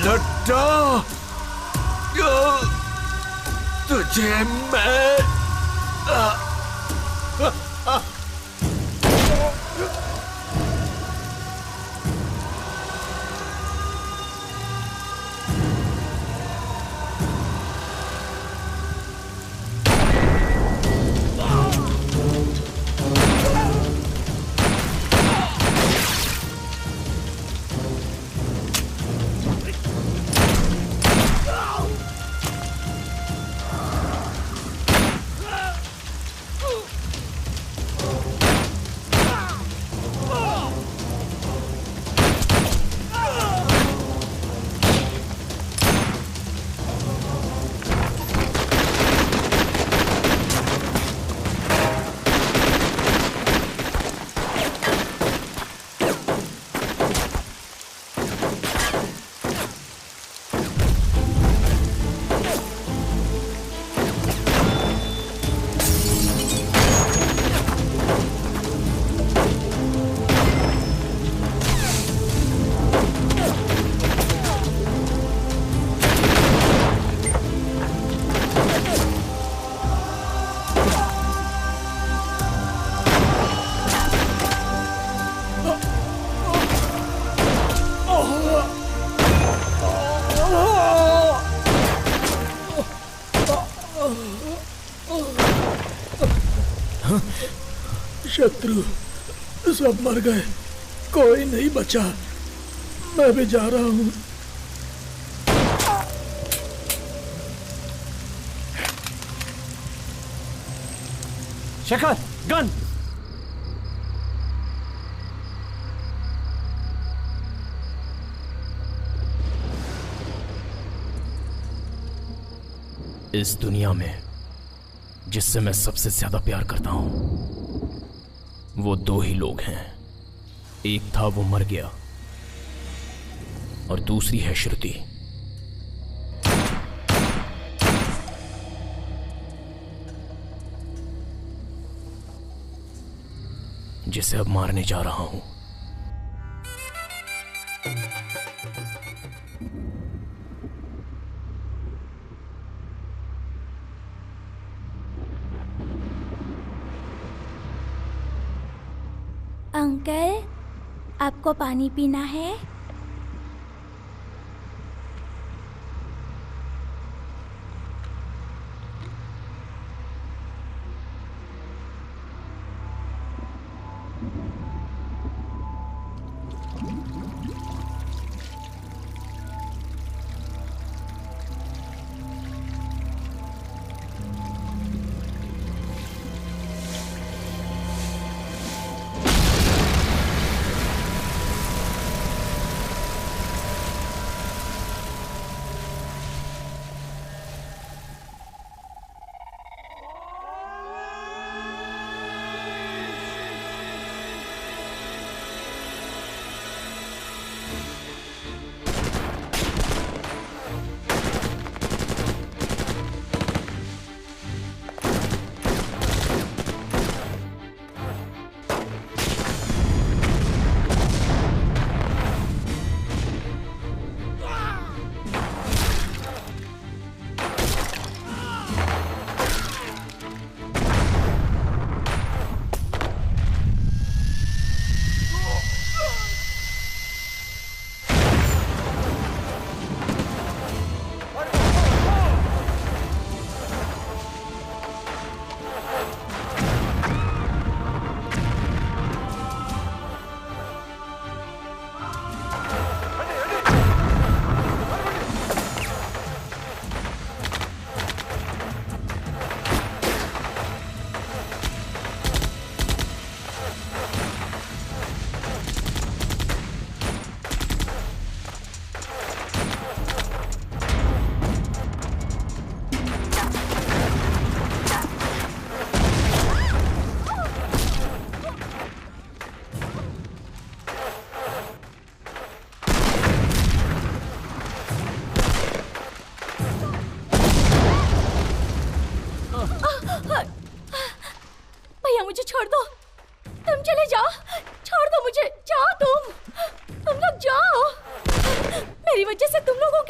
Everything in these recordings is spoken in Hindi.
लट्टा, तुझे मैं शत्रु सब मर गए, कोई नहीं बचा। मैं भी जा रहा हूँ। शेखर, गन! इस दुनिया में जिससे मैं सबसे ज्यादा प्यार करता हूं वो दो ही लोग हैं। एक था वो मर गया और दूसरी है श्रुति। जिसे अब मारने जा रहा हूं। अंकल, आपको पानी पीना है?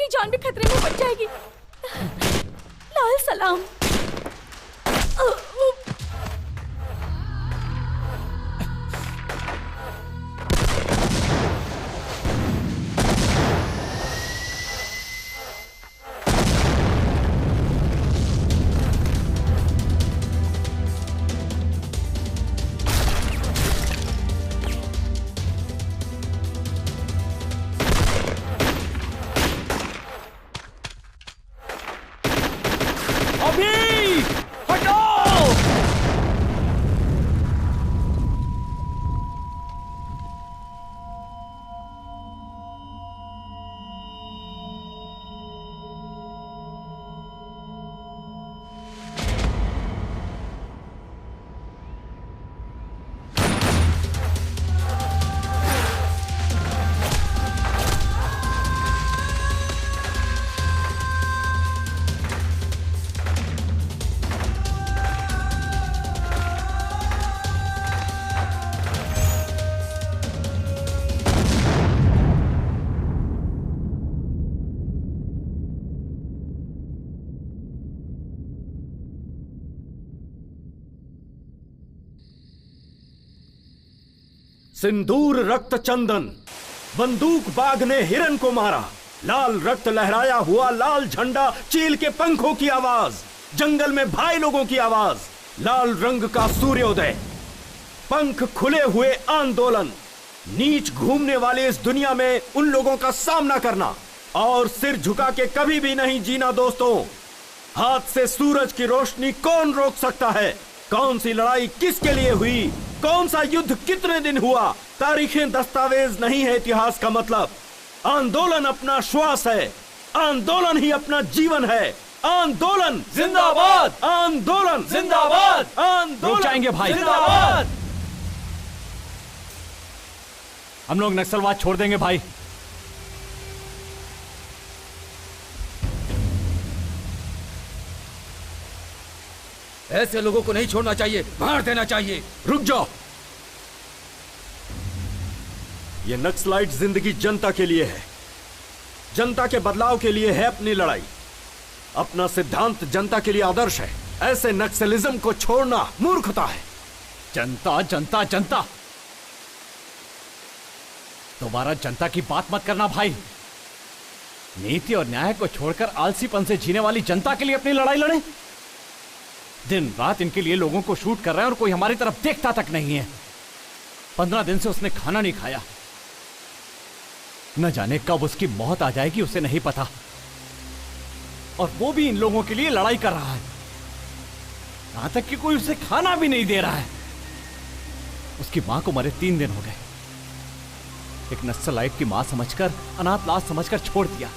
आपकी जान भी खतरे में पड़ जाएगी। लाल सलाम। सिंदूर रक्त चंदन, बंदूक बाग ने हिरन को मारा, लाल रक्त लहराया हुआ लाल झंडा, चील के पंखों की आवाज, जंगल में भाई लोगों की आवाज, लाल रंग का सूर्योदय, पंख खुले हुए आंदोलन, नीच घूमने वाले इस दुनिया में उन लोगों का सामना करना और सिर झुका के कभी भी नहीं जीना। दोस्तों, हाथ से सूरज की रोशनी कौन रोक सकता है? कौन सी लड़ाई किसके लिए हुई? कौन सा युद्ध कितने दिन हुआ? तारीखें दस्तावेज नहीं है इतिहास का मतलब। आंदोलन अपना श्वास है, आंदोलन ही अपना जीवन है। आंदोलन जिंदाबाद, आंदोलन जिंदाबाद, आंदोलन रुक जाएंगे भाई, जिंदाबाद। हम लोग नक्सलवाद छोड़ देंगे भाई। ऐसे लोगों को नहीं छोड़ना चाहिए, मार देना चाहिए। रुक जाओ, ये नक्सलाइट जिंदगी जनता के लिए है, जनता के बदलाव के लिए है अपनी लड़ाई। अपना सिद्धांत जनता के लिए आदर्श है। ऐसे नक्सलिज्म को छोड़ना मूर्खता है। जनता जनता जनता, दोबारा जनता की बात मत करना भाई। नीति और न्याय को छोड़कर आलसीपन से जीने वाली जनता के लिए अपनी लड़ाई लड़े। दिन रात इनके लिए लोगों को शूट कर रहे हैं और कोई हमारी तरफ देखता तक नहीं है। 15 दिन से उसने खाना नहीं खाया, न जाने कब उसकी मौत आ जाएगी उसे नहीं पता, और वो भी इन लोगों के लिए लड़ाई कर रहा है। यहां तक कि कोई उसे खाना भी नहीं दे रहा है। उसकी मां को मरे 3 दिन हो गए। एक नक्सलाइट की मां समझकर, अनाथ लाश समझकर छोड़ दिया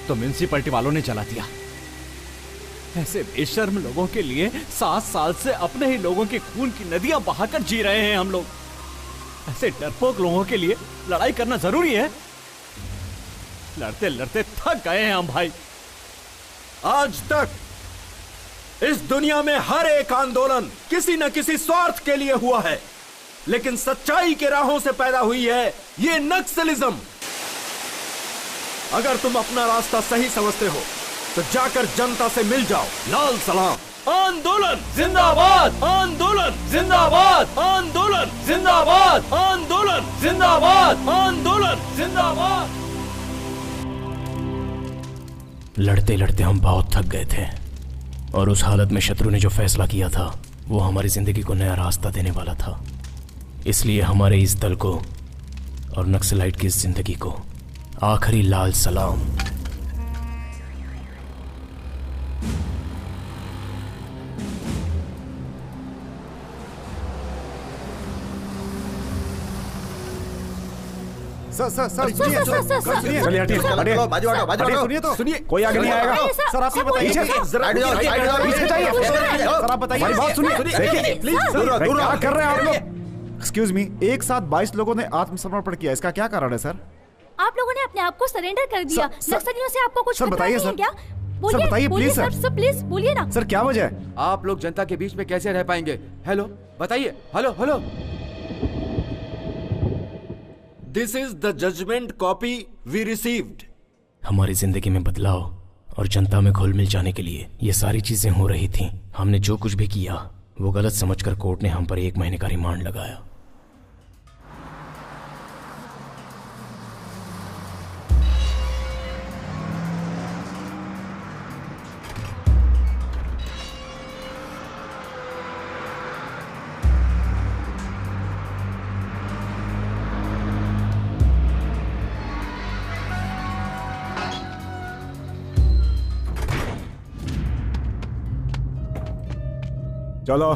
तो म्युनिसिपैलिटी वालों ने जला दिया। ऐसे बेशर्म लोगों के लिए 7 साल से अपने ही लोगों के खून की नदियां बहाकर जी रहे हैं हम लोग। ऐसे डरपोक लोगों के लिए लड़ाई करना जरूरी है। लड़ते लड़ते थक गए हैं हम भाई। आज तक इस दुनिया में हर एक आंदोलन किसी न किसी स्वार्थ के लिए हुआ है, लेकिन सच्चाई के राहों से पैदा हुई है ये नक्सलिज्म। अगर तुम अपना रास्ता सही समझते हो तो जाकर जनता से मिल जाओ। लाल सलाम। आंदोलन जिंदाबाद, आंदोलन जिंदाबाद, आंदोलन जिंदाबाद, आंदोलन जिंदाबाद, आंदोलन जिंदाबाद। लड़ते लड़ते हम बहुत थक गए थे और उस हालत में शत्रु ने जो फैसला किया था वो हमारी जिंदगी को नया रास्ता देने वाला था। इसलिए हमारे इस दल को और नक्सलाइट की इस जिंदगी को आखिरी लाल सलाम। सर सर सर सुनिए, सुनिए, चलिए, हटिए, हटिए, बाजू हटो, बाजू हटो, सुनिए तो, सुनिए, कोई आगे नहीं आएगा। सर आप ये बताइए, पीछे जाइए, सर आप बताइए, बात सुनिए, देखिए, प्लीज, क्या कर रहे हैं आप लोग? एक्सक्यूज मी, एक साथ 22 लोगों ने आत्मसमर्पण किया, इसका क्या कारण है सर? आप लोगों ने अपने आप को सरेंडर कर दिया। नक्सलियों से आपको कुछ सर खतरा बताइए नहीं है सर, क्या? सर बताइए प्लीज सर, सर प्लीज बोलिए ना। सर क्या वजह है? आप लोग जनता के बीच में कैसे रह पाएंगे? हेलो बताइए, hello hello. This is the judgment copy we received. हमारी जिंदगी में बदलाव और जनता में घुल मिल जाने के लिए ये सारी चीजें हो रही थीं। हमने जो कुछ भी किया वो गलत समझकर कोर्ट ने हम पर 1 महीने का रिमांड लगाया। चलो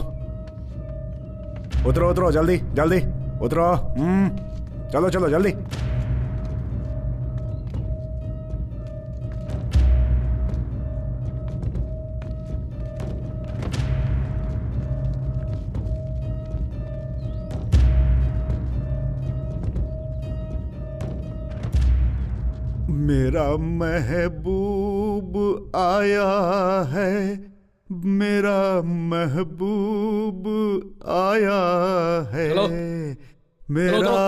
उतरो उतरो, जल्दी जल्दी उतरो। चलो चलो जल्दी। मेरा महबूब आया है, मेरा महबूब आया है, मेरा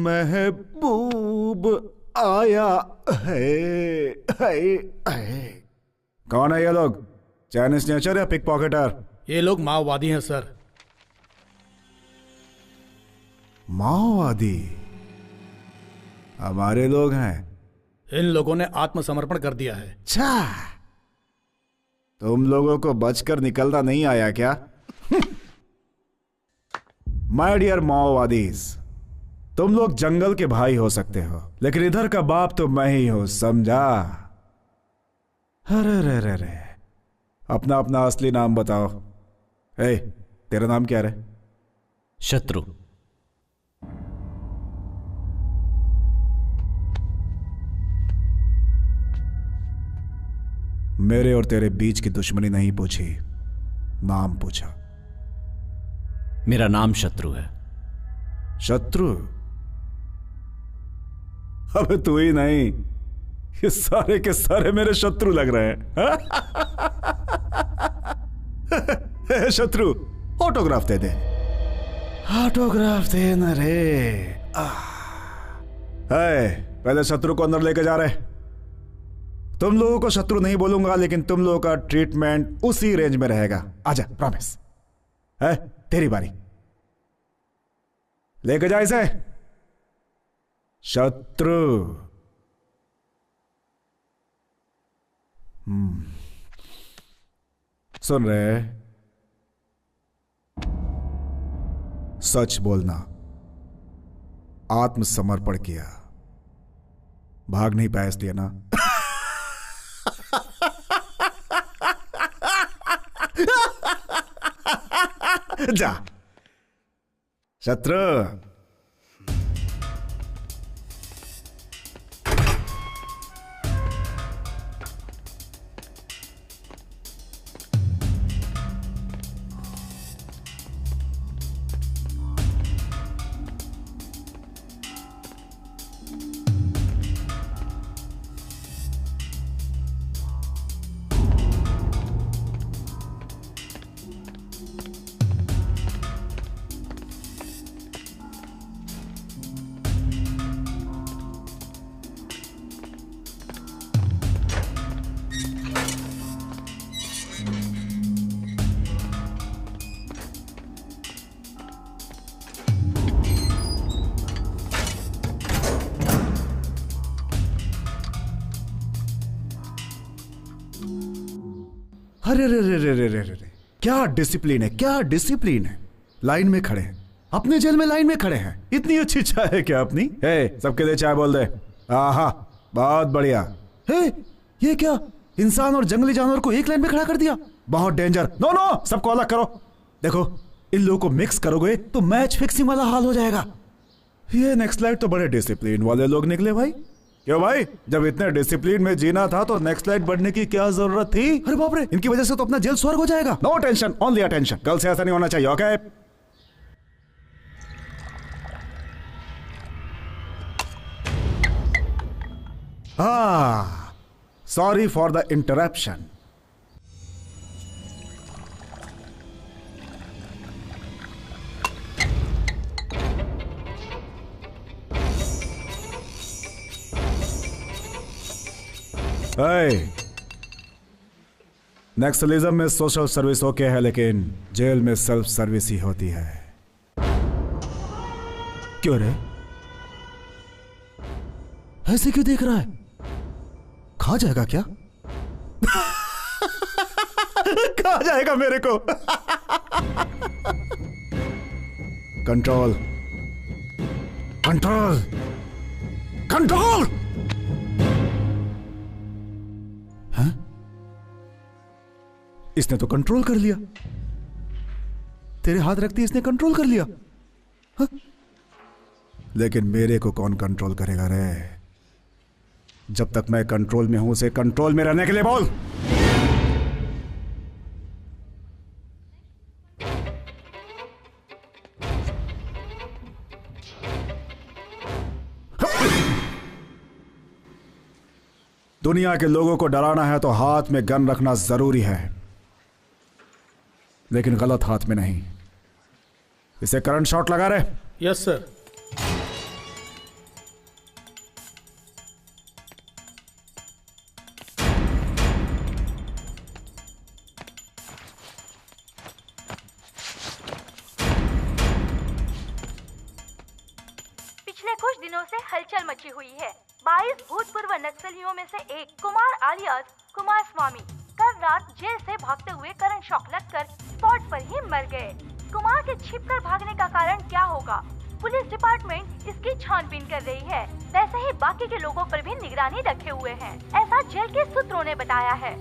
महबूब आया है। कौन है ये लोग? चाइनीज नेचर या पिक पॉकेटर? ये लोग माओवादी हैं सर। माओवादी? हमारे लोग हैं। इन लोगों ने आत्मसमर्पण कर दिया है। अच्छा, तुम लोगों को बचकर निकलना नहीं आया क्या? माय डियर माओवादीज, तुम लोग जंगल के भाई हो सकते हो, लेकिन इधर का बाप तो मैं ही हूं, समझा? अरे रे रे रे, अपना अपना असली नाम बताओ। ए, तेरा नाम क्या रे? शत्रु। मेरे और तेरे बीच की दुश्मनी नहीं पूछी, नाम पूछा। मेरा नाम शत्रु है। शत्रु? अबे तू ही नहीं, ये सारे के सारे मेरे शत्रु लग रहे हैं। शत्रु, ऑटोग्राफ दे दे। ऑटोग्राफ दे न रे। पहले शत्रु को अंदर लेके जा रहे। तुम लोगों को शत्रु नहीं बोलूंगा, लेकिन तुम लोगों का ट्रीटमेंट उसी रेंज में रहेगा। आजा, प्रॉमिस है। तेरी बारी, लेके जा इसे। शत्रु। सुन रहे? सच बोलना। आत्मसमर्पण किया, भाग नहीं पाया इसलिए ना? जा शत्रु। अरे रे रे रे रे रे रे, क्या डिसिप्लिन है, क्या डिसिप्लिन है। लाइन में खड़े हैं, अपने जेल में लाइन में खड़े हैं। इतनी अच्छी चाय है क्या अपनी? सबके लिए चाय बोल दे। आहा, बहुत बढ़िया। ये क्या, इंसान और जंगली जानवर को एक लाइन में खड़ा कर दिया? बहुत डेंजर। नो नो, सबको अलग करो। देखो, इन लोगों को मिक्स करोगे तो मैच फिक्सिंग वाला हाल हो जाएगा। ये नेक्स्ट लाइट तो बड़े डिसिप्लिन वाले लोग निकले भाई। क्यों भाई, जब इतने डिसिप्लिन में जीना था तो नेक्स्ट लाइट बढ़ने की क्या जरूरत थी? अरे बाप रे, इनकी वजह से तो अपना जेल स्वर्ग हो जाएगा। No tension, only attention. कल से ऐसा नहीं होना चाहिए, okay? Sorry for the interruption. Naxalism में सोशल सर्विस ओके है, लेकिन जेल में सेल्फ सर्विस ही होती है। क्यों रे, ऐसे क्यों देख रहा है? खा जाएगा क्या? खा जाएगा मेरे को। Control control control. हाँ? इसने तो कंट्रोल कर लिया। तेरे हाथ रखती इसने कंट्रोल कर लिया। हाँ? लेकिन मेरे को कौन कंट्रोल करेगा रे? जब तक मैं कंट्रोल में हूं, उसे कंट्रोल में रहने के लिए बोल। दुनिया के लोगों को डराना है तो हाथ में गन रखना जरूरी है, लेकिन गलत हाथ में नहीं। इसे करंट शॉट लगा रहे। Yes sir. पिछले कुछ दिनों से हलचल मची हुई है। 22 भूतपूर्व नक्सलियों में से एक कुमार आलियास कुमार स्वामी कल रात जेल से भागते हुए करंट शॉक लगकर स्पॉट पर ही मर गए। कुमार के छिपकर भागने का कारण क्या होगा? पुलिस डिपार्टमेंट इसकी छानबीन कर रही है। वैसे ही बाकी के लोगों पर भी निगरानी रखे हुए हैं, ऐसा जेल के सूत्रों ने बताया है।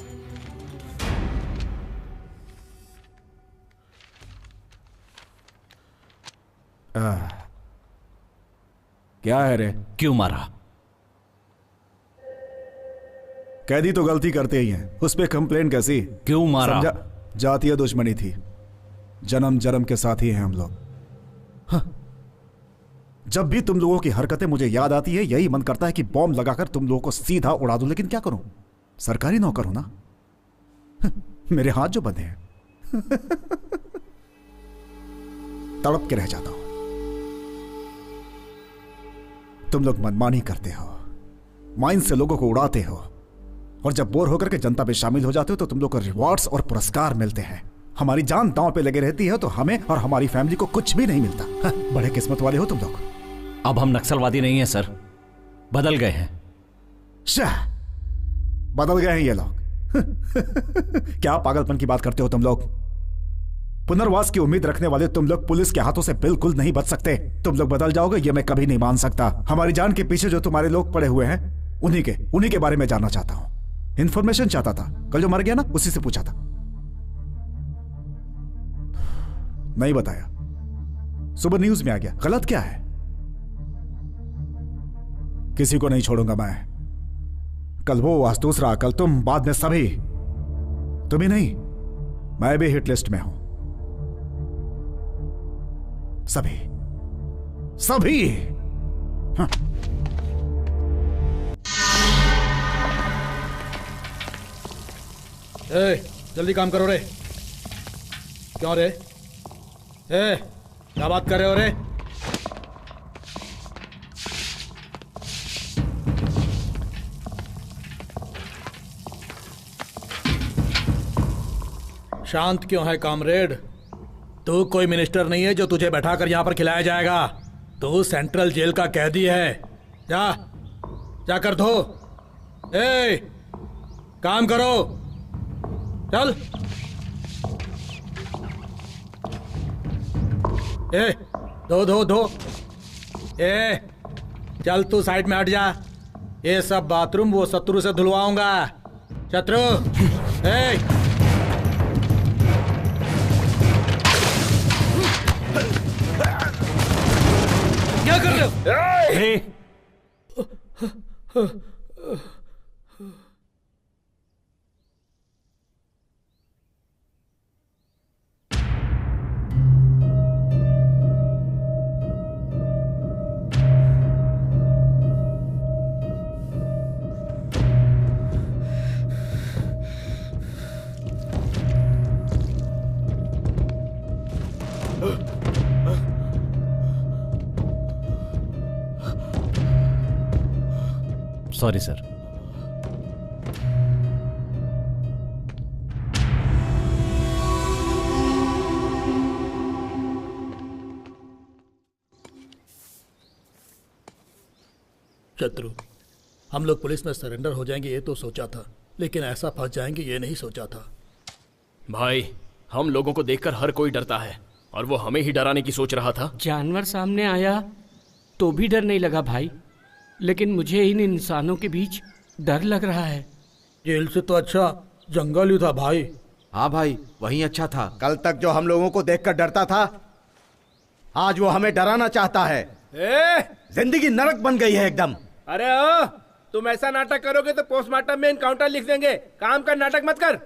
क्या है रे? क्यों मारा? कैदी तो गलती करते ही हैं, उस पे कंप्लेन कैसी? क्यों मारा? जातीय दुश्मनी थी। जन्म जन्म के साथी हैं हम लोग। हाँ। जब भी तुम लोगों की हरकतें मुझे याद आती है, यही मन करता है कि बॉम्ब लगाकर तुम लोगों को सीधा उड़ा दूं, लेकिन क्या करूं? सरकारी नौकर हूं ना। मेरे हाथ जो बंधे हैं। तड़प के रह जाता हूं। तुम लोग मनमानी करते हो, माइंड से लोगों को उड़ाते हो, और जब बोर होकर के जनता में शामिल हो जाते हो तो तुम लोग को रिवॉर्ड्स और पुरस्कार मिलते हैं। हमारी जान दांव पे लगे रहती है तो हमें और हमारी फैमिली को कुछ भी नहीं मिलता। हाँ, बड़े किस्मत वाले हो तुम लोग। अब हम नक्सलवादी नहीं हैं सर, बदल गए हैं। शाह, बदल गए हैं ये लोग। क्या पागलपन की बात करते हो तुम लोग? पुनर्वास की उम्मीद रखने वाले तुम लोग पुलिस के हाथों से बिल्कुल नहीं बच सकते। तुम लोग बदल जाओगे ये मैं कभी नहीं मान सकता। हमारी जान के पीछे जो तुम्हारे लोग पड़े हुए हैं, उन्हीं के बारे में जानना चाहता हूं। इंफॉर्मेशन चाहता था। कल जो मर गया ना, उसी से पूछा था, नहीं बताया। सुबह न्यूज में आ गया। गलत क्या है? किसी को नहीं छोड़ूंगा मैं। कल वो, आज दूसरा, कल तुम, बाद में सभी। तुम ही नहीं, मैं भी हिट लिस्ट में हूं। सभी सभी। हाँ। जल्दी काम करो रे। क्यों रे? क्या बात कर रहे हो रे? शांत क्यों है कामरेड? तू कोई मिनिस्टर नहीं है जो तुझे बैठाकर यहां पर खिलाया जाएगा। तू सेंट्रल जेल का कैदी है। जा कर धो। काम करो, चल। धो। चल तू साइड में हट जा। ये सब बाथरूम वो शत्रु से धुलवाऊंगा। शत्रु, क्या कर रहे हो? Sorry sir. शत्रु, हम लोग पुलिस में सरेंडर हो जाएंगे ये तो सोचा था, लेकिन ऐसा फंस जाएंगे ये नहीं सोचा था। भाई, हम लोगों को देखकर हर कोई डरता है और वो हमें ही डराने की सोच रहा था। जानवर सामने आया तो भी डर नहीं लगा भाई, लेकिन मुझे इन इंसानों के बीच डर लग रहा है। जेल से तो अच्छा जंगल ही था भाई। हाँ भाई, वही अच्छा था। कल तक जो हम लोगों को देखकर डरता था, आज वो हमें डराना चाहता है। जिंदगी नरक बन गई है एकदम। अरे तुम ऐसा नाटक करोगे तो पोस्टमार्टम में इनकाउंटर लिख देंगे। काम का नाटक मत कर,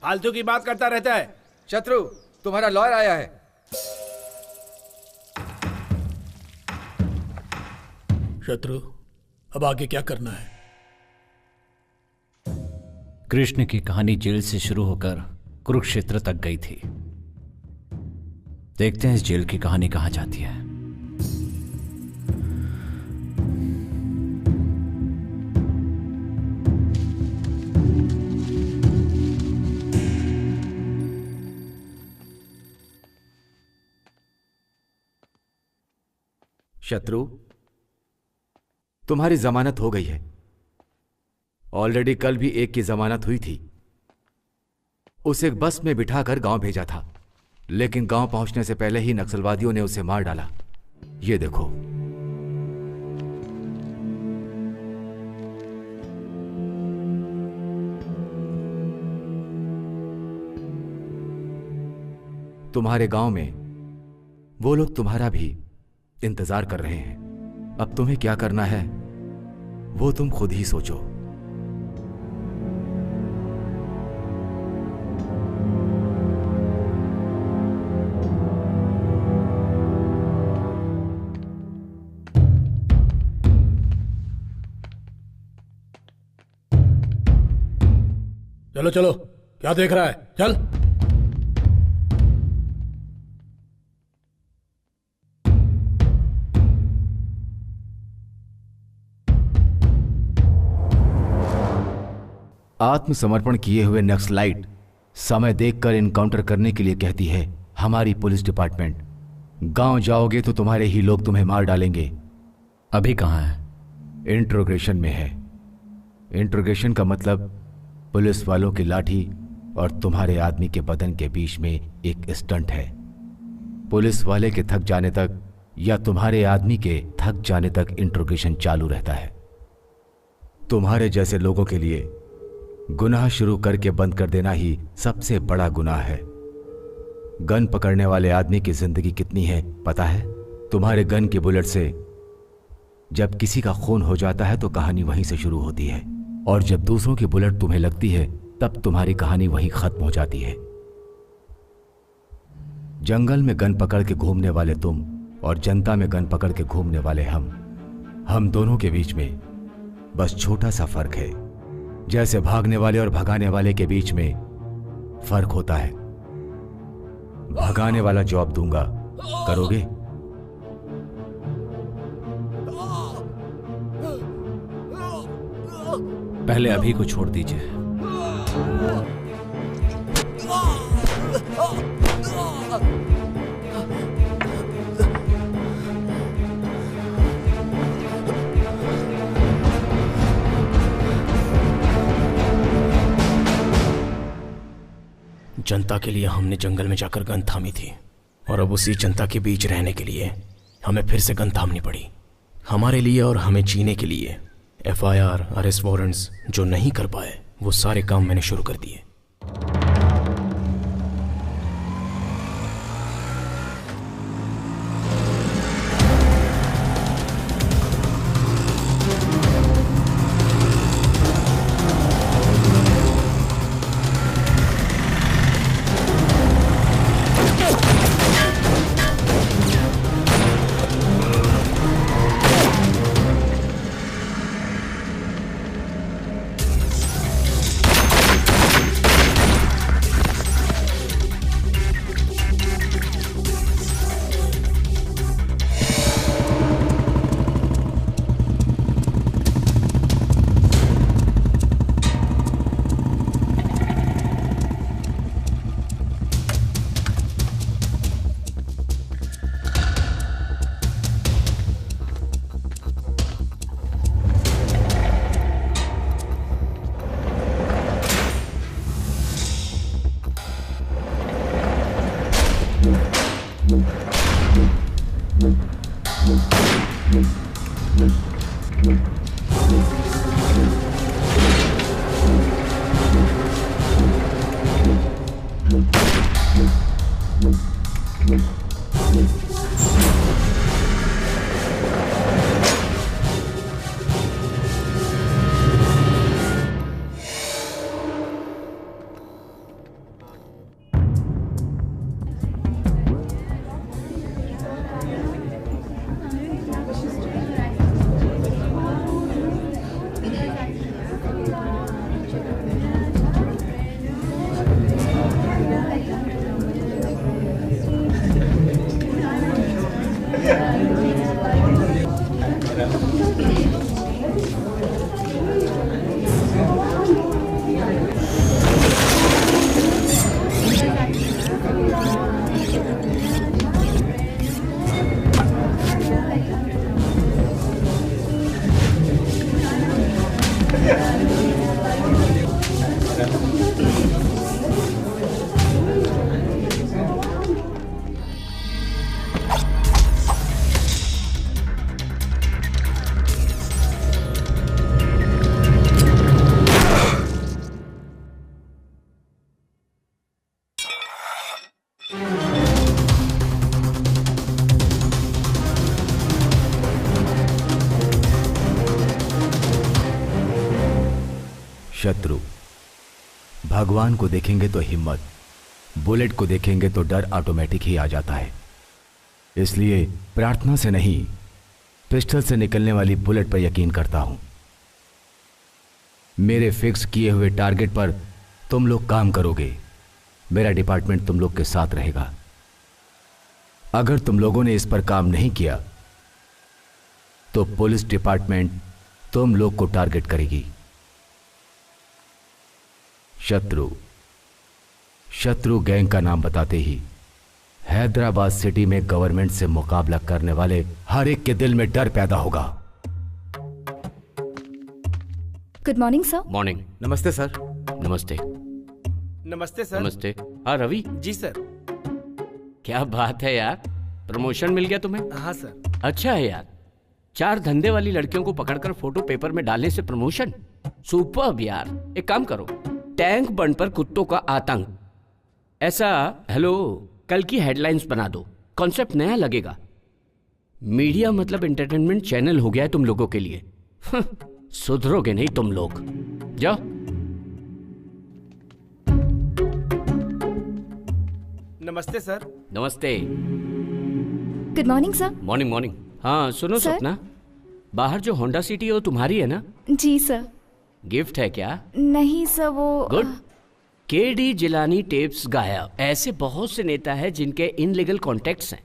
फालतू की बात करता रहता है। शत्रु, तुम्हारा लॉयर आया है। शत्रु, अब आगे क्या करना है? कृष्ण की कहानी जेल से शुरू होकर कुरुक्षेत्र तक गई थी। देखते हैं इस जेल की कहानी कहां जाती है। शत्रु, तुम्हारी जमानत हो गई है। ऑलरेडी कल भी एक की जमानत हुई थी। उसे एक बस में बिठाकर गांव भेजा था, लेकिन गांव पहुंचने से पहले ही नक्सलवादियों ने उसे मार डाला। ये देखो। तुम्हारे गांव में वो लोग तुम्हारा भी इंतजार कर रहे हैं। अब तुम्हें क्या करना है वो तुम खुद ही सोचो। चलो चलो, क्या देख रहा है, चल। आत्मसमर्पण किए हुए नक्सलाइट समय देखकर इनकाउंटर करने के लिए कहती है हमारी पुलिस डिपार्टमेंट। गांव जाओगे तो तुम्हारे ही लोग तुम्हें मार डालेंगे। अभी कहां है? इंट्रोगेशन में है। इंट्रोगेशन का मतलब पुलिस वालों की लाठी और तुम्हारे आदमी के बदन के बीच में एक स्टंट है। पुलिस वाले के थक जाने तक या तुम्हारे आदमी के थक जाने तक इंट्रोगेशन चालू रहता है। तुम्हारे जैसे लोगों के लिए गुनाह शुरू करके बंद कर देना ही सबसे बड़ा गुनाह है। गन पकड़ने वाले आदमी की जिंदगी कितनी है पता है? तुम्हारे गन के बुलेट से जब किसी का खून हो जाता है तो कहानी वहीं से शुरू होती है, और जब दूसरों की बुलेट तुम्हें लगती है तब तुम्हारी कहानी वहीं खत्म हो जाती है। जंगल में गन पकड़ के घूमने वाले तुम और जनता में गन पकड़ के घूमने वाले हम दोनों के बीच में बस छोटा सा फर्क है, जैसे भागने वाले और भगाने वाले के बीच में फर्क होता है। भगाने वाला जॉब दूंगा, करोगे? पहले अभी को छोड़ दीजिए। जनता के लिए हमने जंगल में जाकर गन थामी थी, और अब उसी जनता के बीच रहने के लिए हमें फिर से गन थामनी पड़ी। हमारे लिए और हमें जीने के लिए FIR, अरेस्ट वारंट्स जो नहीं कर पाए वो सारे काम मैंने शुरू कर दिए। शत्रु। भगवान को देखेंगे तो हिम्मत, बुलेट को देखेंगे तो डर ऑटोमेटिक ही आ जाता है। इसलिए प्रार्थना से नहीं, पिस्टल से निकलने वाली बुलेट पर यकीन करता हूं। मेरे फिक्स किए हुए टारगेट पर तुम लोग काम करोगे, मेरा डिपार्टमेंट तुम लोग के साथ रहेगा। अगर तुम लोगों ने इस पर काम नहीं किया तो पुलिस डिपार्टमेंट तुम लोग को टारगेट करेगी। शत्रु गैंग का नाम बताते ही हैदराबाद सिटी में गवर्नमेंट से मुकाबला करने वाले हर एक के दिल में डर पैदा होगा। Good morning sir. मॉर्निंग। नमस्ते सर। नमस्ते। नमस्ते सर। नमस्ते। हाँ रवि। जी सर। क्या बात है यार, प्रमोशन मिल गया तुम्हें? हाँ सर। अच्छा है यार, 4 धंधे वाली लड़कियों को पकड़कर फोटो पेपर में डालने से प्रमोशन, सुपर्ब यार। एक काम करो, टैंक बंड पर कुत्तों का आतंक, ऐसा हेलो कल की हेडलाइंस बना दो। कॉन्सेप्ट नया लगेगा। मीडिया मतलब एंटरटेनमेंट चैनल हो गया है तुम लोगों के लिए। सुधरोगे नहीं तुम लोग। जाओ। नमस्ते सर। नमस्ते। Good morning sir. Morning morning. हाँ सुनो सपना, बाहर जो होंडा सिटी है वो तुम्हारी है ना? जी सर। गिफ्ट है क्या? नहीं सर, वो गुड। केडी जिलानी टेप्स गायब। ऐसे बहुत से नेता हैं जिनके इनलीगल कॉन्टेक्ट्स हैं,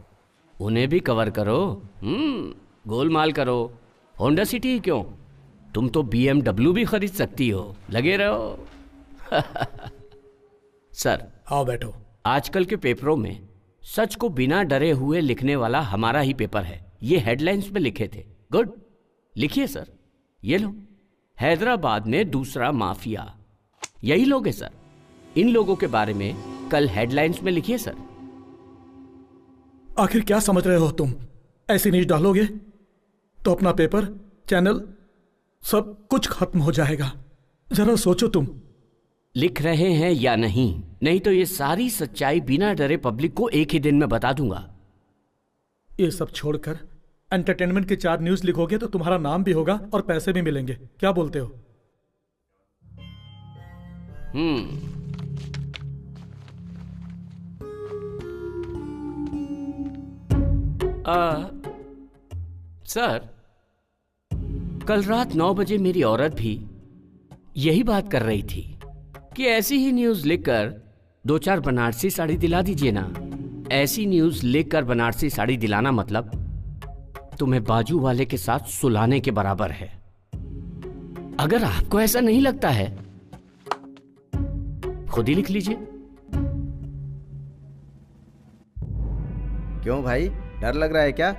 उन्हें भी कवर करो। गोलमाल करो। होंडा सिटी ही क्यों, तुम तो BMW भी खरीद सकती हो। लगे रहो। सर आओ बैठो। आजकल के पेपरों में सच को बिना डरे हुए लिखने वाला हमारा ही पेपर है। ये हेडलाइंस में लिखे थे। गुड, लिखिए सर। ये लो, हैदराबाद में दूसरा माफिया। यही लोग हैं सर। इन लोगों के बारे में कल हेडलाइंस में लिखिए सर। आखिर क्या समझ रहे हो तुम? ऐसी न्यूज डालोगे तो अपना पेपर, चैनल, सब कुछ खत्म हो जाएगा। जरा सोचो तुम। लिख रहे हैं या नहीं? नहीं तो ये सारी सच्चाई बिना डरे पब्लिक को एक ही दिन में बता दूंगा। ये सब छोड़कर एंटरटेनमेंट के 4 न्यूज लिखोगे तो तुम्हारा नाम भी होगा और पैसे भी मिलेंगे। क्या बोलते हो? सर कल रात 9 बजे मेरी औरत भी यही बात कर रही थी कि ऐसी ही न्यूज लिखकर 2-4 बनारसी साड़ी दिला दीजिए ना। ऐसी न्यूज लिखकर बनारसी साड़ी दिलाना मतलब तुम्हें बाजू वाले के साथ सुलाने के बराबर है। अगर आपको ऐसा नहीं लगता है खुद ही लिख लीजिए। क्यों भाई, डर लग रहा है क्या?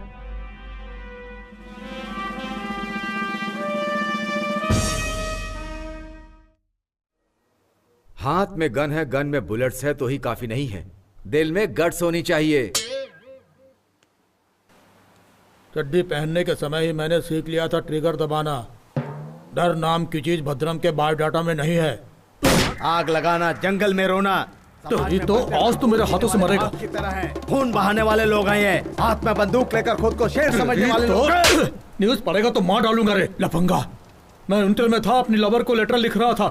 हाथ में गन है, गन में बुलेट्स है तो ही काफी नहीं है, दिल में गट्स होनी चाहिए। चड्डी पहनने के समय ही मैंने सीख लिया था ट्रिगर दबाना। डर नाम की चीज भद्रम के बायोडाटा में नहीं है। आग लगाना, जंगल में रोना, तो आज तो मेरे हाथों से मरेगा। की तरह है। खून बहाने वाले लोग आए हैं, हाथ में बंदूक लेकर खुद को शेर समझने वाले लोग। न्यूज पढ़ेगा तो मार डालूंगा रे लफंगा। मैं इंटर में था, अपनी लवर को लेटर लिख रहा था,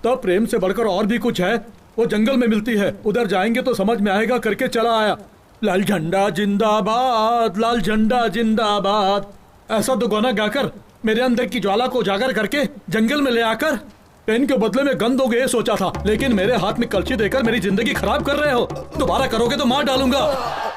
तब प्रेम से बढ़कर और भी कुछ है, वो जंगल में मिलती है, उधर जाएंगे तो समझ में आएगा करके चला आया। लाल झंडा जिंदाबाद, लाल झंडा जिंदाबाद, ऐसा तो गाना गाकर मेरे अंदर की ज्वाला को उजागर करके जंगल में ले आकर पेन के बदले में गन दोगे ये सोचा था, लेकिन मेरे हाथ में कलची देकर मेरी जिंदगी खराब कर रहे हो। दोबारा करोगे तो मार डालूंगा।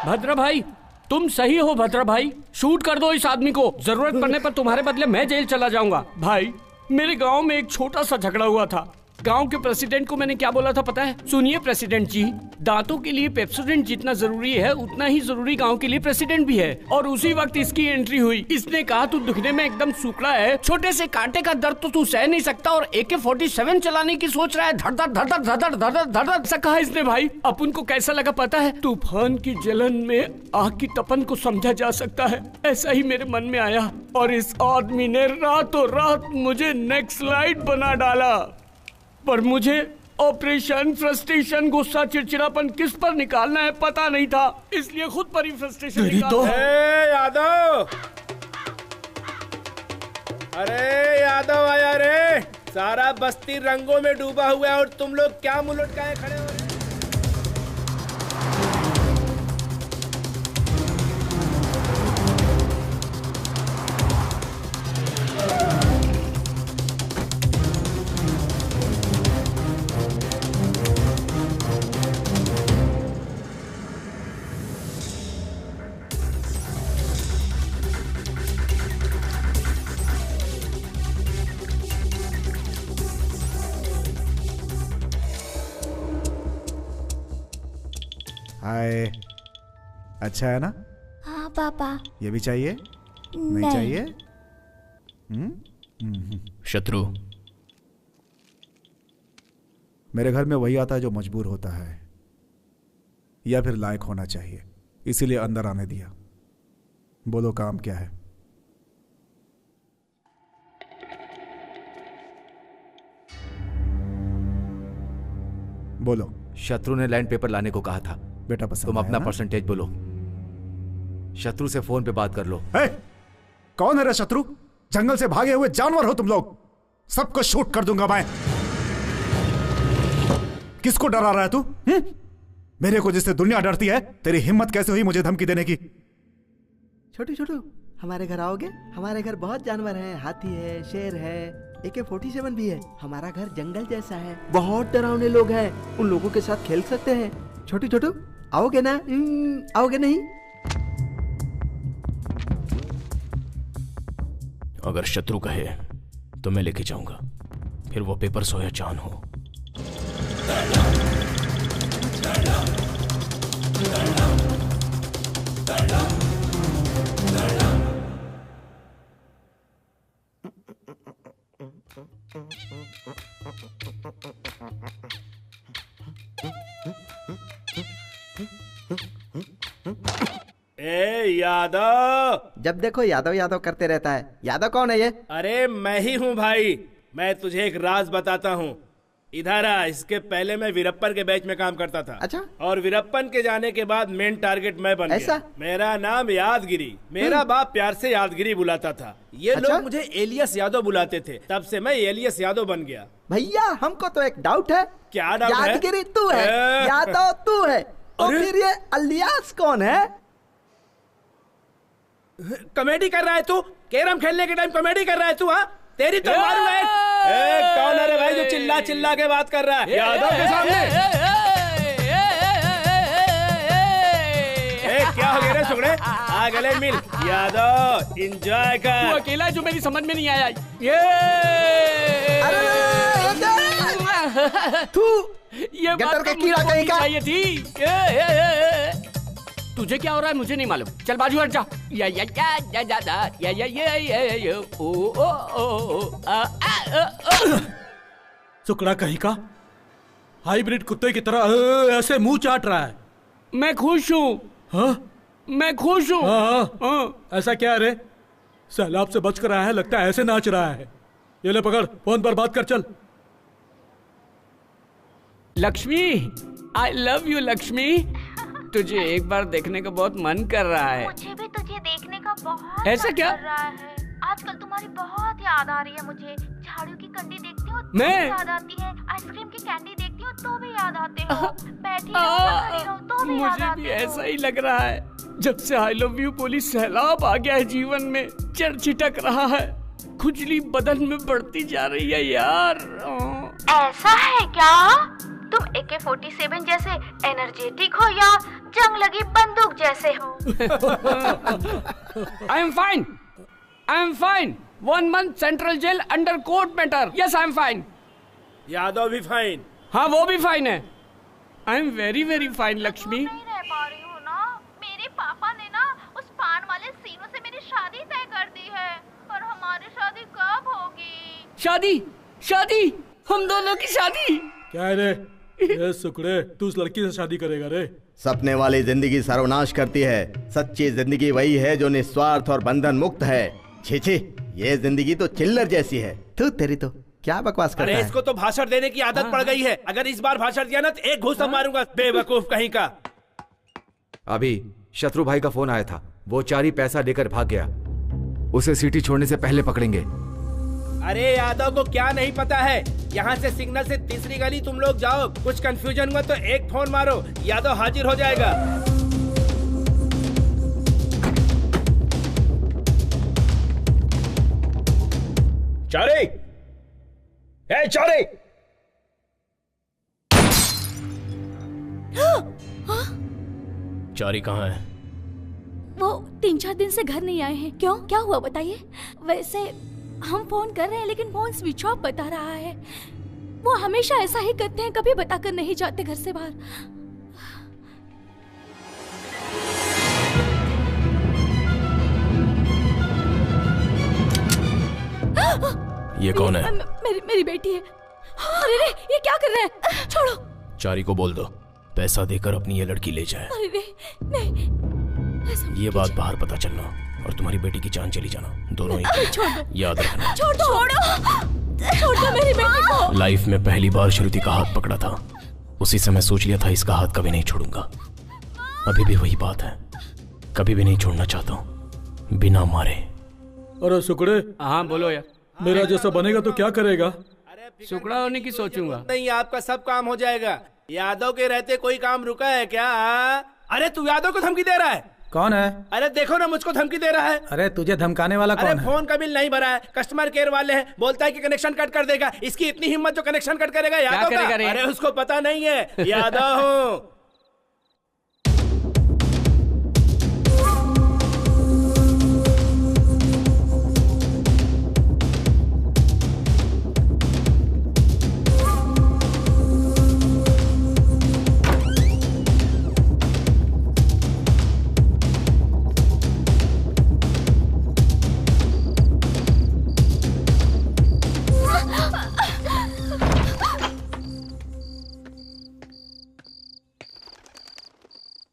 भद्रा भाई तुम सही हो। भद्रा भाई शूट कर दो इस आदमी को, जरूरत पड़ने पर तुम्हारे बदले मैं जेल चला जाऊंगा। भाई मेरे गांव में एक छोटा सा झगड़ा हुआ था। गांव के प्रेसिडेंट को मैंने क्या बोला था पता है? सुनिए प्रेसिडेंट जी, दांतों के लिए पेप्सोडेंट जितना जरूरी है उतना ही जरूरी गांव के लिए प्रेसिडेंट भी है। और उसी वक्त इसकी एंट्री हुई। इसने कहा तू दिखने में एकदम सूखड़ा है, छोटे से कांटे का दर्द तो तू सह नहीं सकता और AK-47 चलाने की सोच रहा है, धड़ धड़ धड़ धड़ धड़ धड़ धड़ धड़। ऐसा कहा इसने भाई। अपन को कैसा लगा पता है? तूफान की जलन में आग की तपन को समझा जा सकता है, ऐसा ही मेरे मन में आया। और इस आदमी ने रातों रात मुझे नेक्स्ट स्लाइड बना डाला। पर मुझे ऑपरेशन, फ्रस्ट्रेशन, गुस्सा, चिड़चिड़ापन किस पर निकालना है पता नहीं था, इसलिए खुद पर ही फ्रस्ट्रेशन निकाला। यादव, अरे यादव आया रे, सारा बस्ती रंगों में डूबा हुआ है और तुम लोग क्या मुंह लटकाए खड़े हो रहे हैं? हाय, अच्छा है ना? हाँ पापा। ये भी चाहिए? नहीं चाहिए? शत्रु, मेरे घर में वही आता है जो मजबूर होता है या फिर लायक होना चाहिए, इसीलिए अंदर आने दिया। बोलो काम क्या है? बोलो। शत्रु ने लैंड पेपर लाने को कहा था। बेटा पसंद तुम अपना आया ना? परसेंटेज बोलो। शत्रु से फोन पे बात कर लो। कौन है रे शत्रु? जंगल से भागे हुए जानवर हो तुम लोग। सबको शूट कर दूंगा मैं। किसको डरा रहा है तू? मेरे को जिससे दुनिया डरती है, तेरी हिम्मत कैसे हुई मुझे धमकी देने की? छोटू छोटू, हमारे घर आओगे? हमारे घर बहुत जानवर हैं, हाथी है, शेर है, AK-47 भी है। हमारा घर जंगल जैसा है, बहुत डरावने लोग हैं, उन लोगों के साथ खेल सकते हैं। छोटू छोटू, आओगे ना? आओगे नहीं? अगर शत्रु कहे तो मैं लेके जाऊंगा, फिर वो पेपर हो या चांद हो। ए यादव, जब देखो यादव यादव करते रहता है। यादव कौन है ये? अरे मैं ही हूँ भाई। मैं तुझे एक राज बताता हूँ। इधर आ। इसके पहले मैं वीरप्पन के बैच में काम करता था। अच्छा। और वीरप्पन के जाने के बाद मेन टारगेट मैं बन ऐसा? गया। मेरा नाम यादगिरी। मेरा बाप प्यार से यादगिरी बुलाता था। ये अच्छा? लोग मुझे एलियस यादव बुलाते थे, तब से मैं एलियस यादव बन गया। भैया हमको तो एक डाउट है। क्या डाउट है? यादगिरी तू है, यादव तू है, तो फिर ये अलियास कौन है? कॉमेडी कर रहा है तू? कैरम खेलने के टाइम कॉमेडी कर रहा है तू? हाँ, तेरी तो मारू है। कौन है रे भाई जो चिल्ला चिल्ला के बात कर रहा है यादव के सामने? क्या हो गया रे सुगड़े? आ गले मिल। यादव एंजॉय कर। तू अकेला है जो मेरी समझ में नहीं आया। तू ये गटर का कीड़ा कहीं का? चाहिए थी। तुझे क्या हो रहा है मुझे नहीं मालूम। चल बाजू हट जा। या या या या या या या या ओ ओ ओ आ। सुकड़ा कहीं का हाइब्रिड कुत्ते की तरह ऐसे मुंह चाट रहा है। मैं खुश हूँ। हाँ? मैं खुश हूँ। हाँ। ऐसा क्या है रे? सैलाब से बच कर आया है, लगता है ऐसे नाच रहा है। ये ले पकड़, फोन पर बात कर चल। Lakshmi, I love you Lakshmi. तुझे एक बार देखने का बहुत मन कर रहा है। मुझे भी तुझे देखने का बहुत ऐसा क्या? मन कर रहा है। आजकल तुम्हारी बहुत याद आ रही है मुझे। झाड़ू की कंडी देखती हूँ तो मैं? भी याद आती है। आइसक्रीम की कैंडी देखती हूँ तो भी याद आते हो। बैठी रहूं या खड़ी रहूं तो भी याद मुझे आते भी हो। ऐसा ही लग रहा है। जब से आई लव यू बोली सैलाब आ गया है जीवन में, चढ़ छिटक रहा है, खुजली बदन में बढ़ती जा रही है यार। ऐसा है क्या? तुम AK-47 जैसे एनर्जेटिक हो या जंग लगी बंदूक जैसे हो? I am fine. I am fine. 1 month central jail under court matter. Yes I am fine. Yadav भी फाइन। हाँ वो भी फाइन है। I am very very fine Lakshmi. नहीं रह पा रही हूँ ना। मेरे पापा ने ना उस पान वाले सीनों से मेरी शादी तय कर दी है। पर हमारी शादी कब होगी? शादी? शादी? हम दोनों की शादी? क्या है रे? ये सुकड़े, तू उस लड़की से शादी करेगा रे? सपने वाली जिंदगी सर्वनाश करती है। सच्ची जिंदगी वही है जो निस्वार्थ और बंधन मुक्त है। छी छी, ये जिंदगी तो चिल्लर जैसी है। तू तेरी तो क्या बकवास करता अरे है? इसको तो भाषण देने की आदत पड़ गई है। अगर इस बार भाषण दिया ना तो एक घूसा मारूंगा, बेवकूफ कहीं का। अभी शत्रु भाई का फोन आया था, वो 4 ही पैसा लेकर भाग गया। उसे सिटी छोड़ने से पहले पकड़ेंगे। अरे यादव को क्या नहीं पता है, यहाँ से सिग्नल से तीसरी गली तुम लोग जाओ, कुछ कंफ्यूजन हुआ तो एक फोन मारो, यादव हाजिर हो जाएगा। चारे, ए चारे, चारी कहाँ है? वो 3-4 दिन से घर नहीं आए हैं। क्यों, क्या हुआ बताइए? वैसे हम फोन कर रहे हैं लेकिन फोन स्विच ऑफ बता रहा है। वो हमेशा ऐसा ही करते हैं, कभी बताकर नहीं जाते घर से बाहर। ये कौन है? मेरी बेटी है। अरे रे, ये क्या कर रहे हैं? छोड़ो। चारी को बोल दो पैसा देकर अपनी ये लड़की ले जाए। अरे रे, नहीं। ये बात बाहर पता चलना और तुम्हारी बेटी की जान चली जाना, दोनों ही याद रखना। छोड़ दो मेरी बेटी को। लाइफ में पहली बार श्रुति का हाथ पकड़ा था, उसी समय सोच लिया था इसका हाथ कभी नहीं छोड़ूंगा। अभी भी वही बात है, कभी भी नहीं छोड़ना चाहता हूँ बिना मारे। अरे सुकड़े। हाँ बोलो यार। मेरा जैसा बनेगा तो क्या करेगा? सुकड़ा होने की सोचूंगा। नहीं, आपका सब काम हो जाएगा। यादव के रहते कोई काम रुका है क्या? अरे तू यादव को धमकी दे रहा है? कौन है? अरे देखो ना, मुझको धमकी दे रहा है। अरे तुझे धमकाने वाला कौन है? अरे फोन का बिल नहीं भरा है, कस्टमर केयर वाले हैं, बोलता है कि कनेक्शन कट कर देगा। इसकी इतनी हिम्मत जो कनेक्शन कट करेगा यादव का? अरे उसको पता नहीं है, यादव हूँ।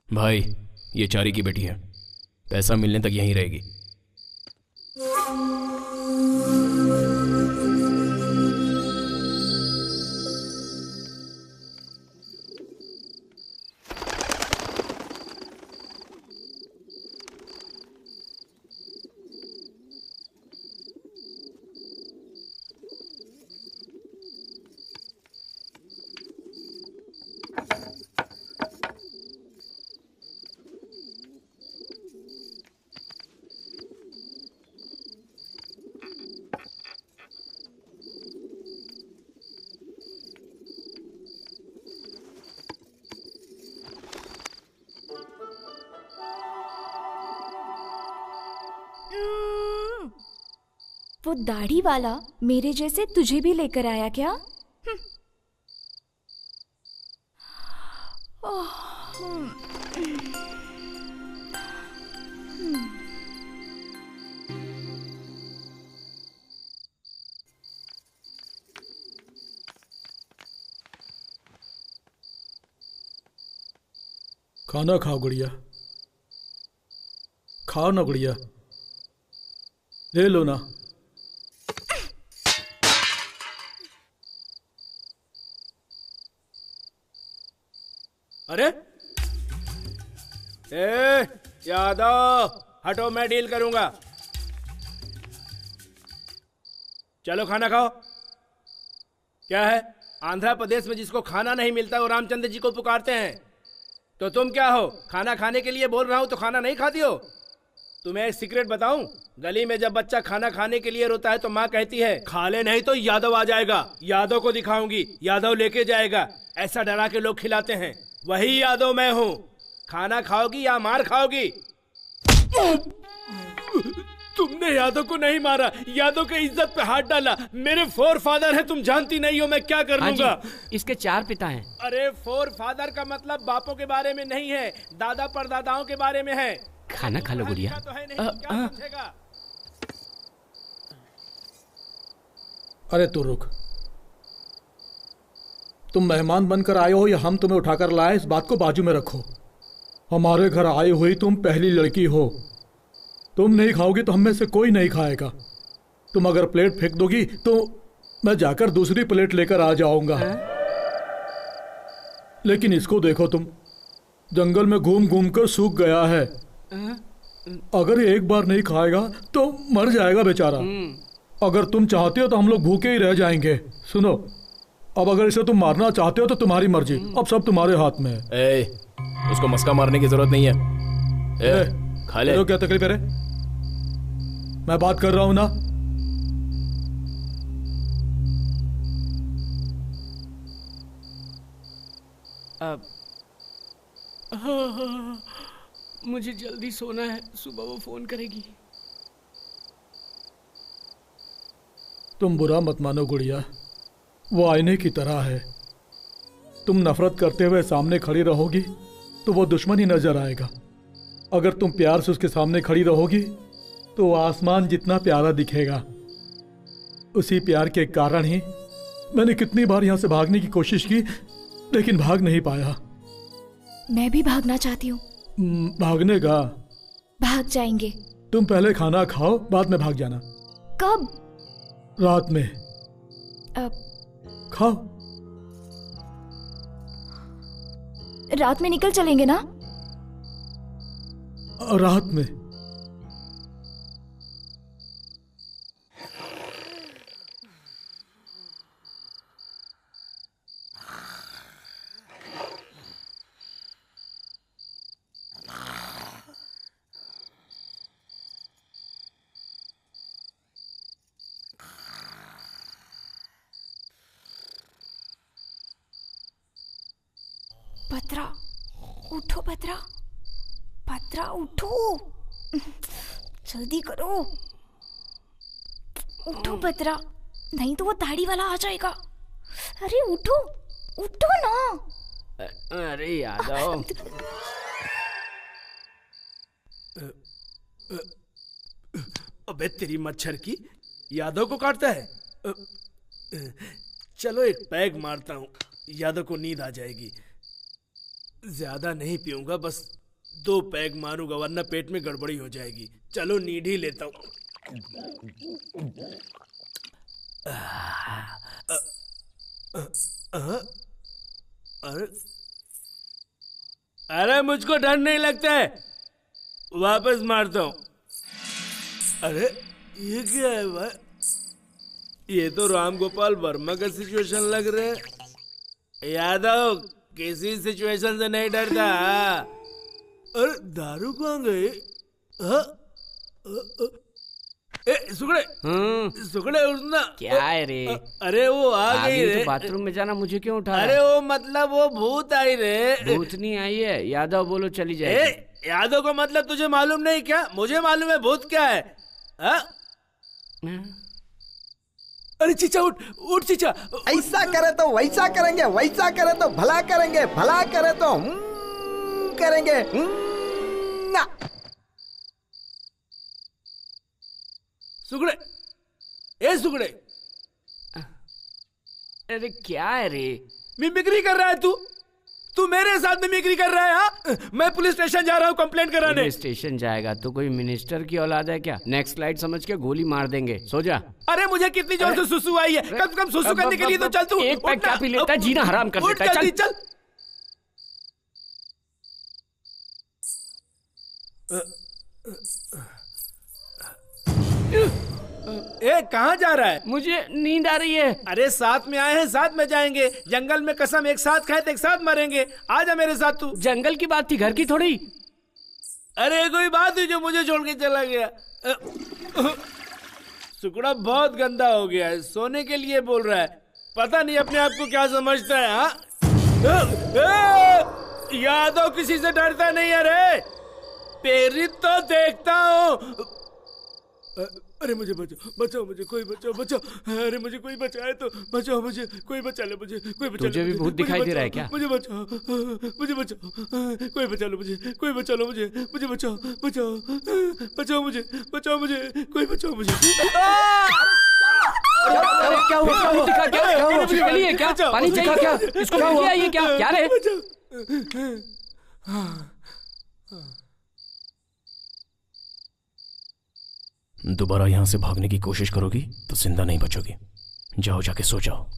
भाई, ये चारी की बेटी है, पैसा मिलने तक यहीं रहेगी। वो दाढ़ी वाला मेरे जैसे तुझे भी लेकर आया क्या? खाना खाओ गुड़िया, खाओ ना गुड़िया, ले लो ना। अरे ए यादव, हटो, मैं डील करूंगा। चलो खाना खाओ। क्या है, आंध्र प्रदेश में जिसको खाना नहीं मिलता वो रामचंद्र जी को पुकारते हैं, तो तुम क्या हो? खाना खाने के लिए बोल रहा हूं तो खाना नहीं खाती हो? तुम्हें एक सीक्रेट बताऊं, गली में जब बच्चा खाना खाने के लिए रोता है तो माँ कहती है खा ले नहीं तो यादव आ जाएगा, यादव को दिखाऊंगी, यादव लेके जाएगा। ऐसा डरा के लोग खिलाते हैं, वही यादव मैं हूँ। खाना खाओगी या मार खाओगी? तुमने यादव को नहीं मारा, यादव के इज्जत पे हाथ डाला। मेरे फोर फादर है, तुम जानती नहीं हो मैं क्या कर लूंगा। इसके 4 पिता हैं। अरे फोर फादर का मतलब बापों के बारे में नहीं है, दादा परदादाओं के बारे में है। खाना खा लो गुड़िया। अरे तू रुक, तुम मेहमान बनकर आए हो या हम तुम्हें उठाकर लाए, इस बात को बाजू में रखो। हमारे घर आई हुई तुम पहली लड़की हो, तुम नहीं खाओगी तो हम में से कोई नहीं खाएगा। तुम अगर प्लेट फेंक दोगी तो मैं जाकर दूसरी प्लेट लेकर आ जाऊंगा। लेकिन इसको देखो, तुम जंगल में घूम घूम कर सूख गया है, अगर ये एक बार नहीं खाएगा तो मर जाएगा बेचारा। अगर तुम चाहते हो तो हम लोग भूखे ही रह जाएंगे। सुनो, अब अगर इसे तुम मारना चाहते हो तो तुम्हारी मर्जी, अब सब तुम्हारे हाथ में है। उसको मस्का मारने की जरूरत नहीं है। खा ले। क्या तकलीफ है? मैं बात कर रहा हूं ना। अब मुझे जल्दी सोना है, सुबह वो फोन करेगी। तुम बुरा मत मानो गुड़िया, वो आईने की तरह है। तुम नफरत करते हुए सामने खड़ी रहोगी तो वो दुश्मन ही नजर आएगा। अगर तुम प्यार से उसके सामने खड़ी रहोगी तो वो आसमान जितना प्यारा दिखेगा। उसी प्यार के कारण ही मैंने कितनी बार यहां से भागने की कोशिश की, लेकिन भाग नहीं पाया। मैं भी भागना चाहती हूँ। भागने का? भाग जाएंगे। तुम पहले खाना खाओ, बाद में भाग जाना। कब? रात में। अब खाओ। रात में निकल चलेंगे ना? रात में। पत्रा, उठो पत्रा, पत्रा उठो, जल्दी करो, उठो पत्रा, नहीं तो वो दाढ़ी वाला आ जाएगा। अरे उठो, उठो ना। अरे यादव। अबे तेरी मच्छर की, यादव को काटता है। चलो एक पैग मारता हूँ, यादव को नींद आ जाएगी। ज्यादा नहीं पीऊंगा, बस 2 पैग मारूंगा, वरना पेट में गड़बड़ी हो जाएगी। चलो नींद ही लेता हूँ। अरे मुझको डर नहीं लगता है, वापस मारता हूँ। अरे ये क्या है भाई? ये तो राम गोपाल वर्मा का सिचुएशन लग रहा है। यादव किसी सिचुएशन से नहीं डरता। अरे दारू कहाँ गई? सुगड़े, सुगड़े उठना। क्या है रे? अरे वो आ गई रे। तो बाथरूम में जाना, मुझे क्यों उठा? अरे वो मतलब वो भूत आई रे। भूत नहीं आई है, यादव बोलो चली जाए। यादव को मतलब तुझे मालूम नहीं क्या? मुझे मालूम है भूत क्या है। अरे चीचा उठ, उठ चीचा। ऐसा करे तो वैसा करेंगे, वैसा करे तो भला करेंगे, भला करे तो करेंगे ना। सुगड़े, ए सुगड़े। अरे क्या है रे? मिमिक्री कर रहा है तू मेरे साथ मिमिक्री कर रहा है। हाँ? मैं पुलिस स्टेशन जा रहा हूँ कंप्लेंट कराने। पुलिस स्टेशन जाएगा तो कोई मिनिस्टर की औलाद है क्या? नेक्स्ट लाइट समझ के गोली मार देंगे, सो जा। अरे मुझे कितनी जोर से सुसु आई है, कम से कम सुसु करने के लिए तो चल तू। एक पैक क्या पी लेता है, जीना हराम कर देता है। चल। ए कहाँ जा रहा है? मुझे नींद आ रही है। अरे साथ में आए हैं, साथ में जाएंगे। जंगल में कसम एक साथ खाए तो एक साथ मरेंगे। आजा मेरे साथ तू। जंगल की बात थी, घर की थोड़ी। अरे कोई बात हुई जो मुझे छोड़ के चला गया। सुकड़ा बहुत गंदा हो गया है, सोने के लिए बोल रहा है। पता नहीं अपने आप को क्या समझता है। हाँ यादव किसी से डरता नहीं है रे। प्रेरित तो देखता हूँ। अरे मुझे बचाओ, बचाओ मुझे, कोई बचाओ, बचाओ। अरे मुझे कोई बचाए तो बचाओ, मुझे कोई बचा ले, मुझे कोई बचा ले। तुझे भी भूत दिखाई दे रहा है क्या? मुझे बचाओ, मुझे बचाओ, कोई बचा लो मुझे, कोई बचा लो मुझे, मुझे बचाओ, बचाओ, बचाओ मुझे, बचाओ मुझे, कोई बचाओ मुझे। अरे क्या हुआ? क्या हुआ? क्या हुआ? कुछ मिली है क्या? पानी चाहिए क्या? इसको क्या हुआ? ये क्या रे? दोबारा यहां से भागने की कोशिश करोगी तो जिंदा नहीं बचोगी। जाओ, जाके सो जाओ।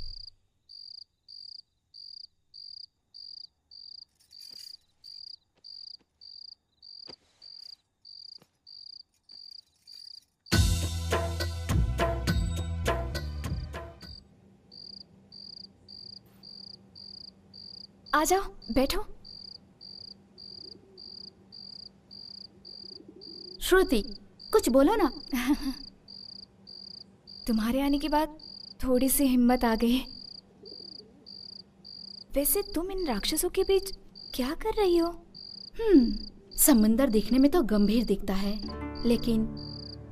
आ जाओ, बैठो। श्रुति, कुछ बोलो ना। तुम्हारे आने के बाद थोड़ी सी हिम्मत आ गई। वैसे तुम इन राक्षसों के बीच क्या कर रही हो? समंदर देखने में तो गंभीर दिखता है, लेकिन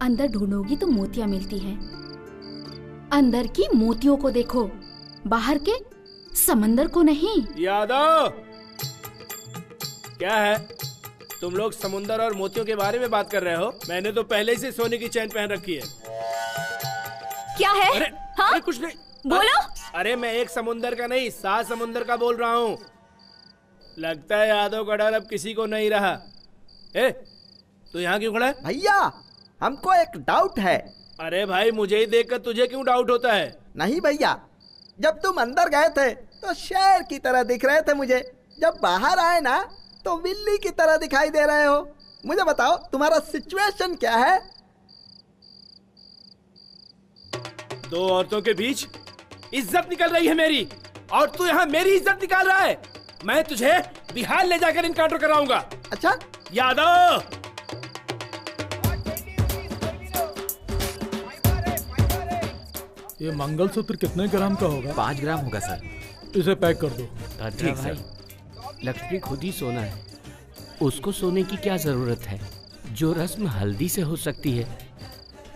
अंदर ढूंढोगी तो मोतियां मिलती हैं। अंदर की मोतियों को देखो, बाहर के समंदर को नहीं। यादव, क्या है? तुम लोग समुंदर और मोतियों के बारे में बात कर रहे हो? मैंने तो पहले से सोने की चैन पहन रखी है। क्या है? अरे कुछ नहीं, बोलो। अरे मैं एक समुंदर का नहीं, 7 समुंदर का बोल रहा हूँ। लगता है यादव का डर अब किसी को नहीं रहा। तू यहाँ क्यों खड़ा है? भैया, हमको एक डाउट है। अरे भाई, मुझे ही देखकर तुझे क्यों डाउट होता है? नहीं भैया, जब तुम अंदर गए थे तो शेर की तरह दिख रहे थे मुझे, जब बाहर आए ना तो बिल्ली की तरह दिखाई दे रहे हो। मुझे बताओ, तुम्हारा सिचुएशन क्या है? 2 औरतों के बीच इज्जत निकल रही है मेरी, और तू यहाँ मेरी इज्जत निकाल रहा है। मैं तुझे बिहार ले जाकर इनकाउंटर कराऊंगा। अच्छा यादव, ये मंगलसूत्र कितने ग्राम का होगा? 5 ग्राम होगा सर। इसे पैक कर दो। ठीक भाई, लक्ष्मी खुद ही सोना है, उसको सोने की क्या जरूरत है? जो रस्म हल्दी से हो सकती है,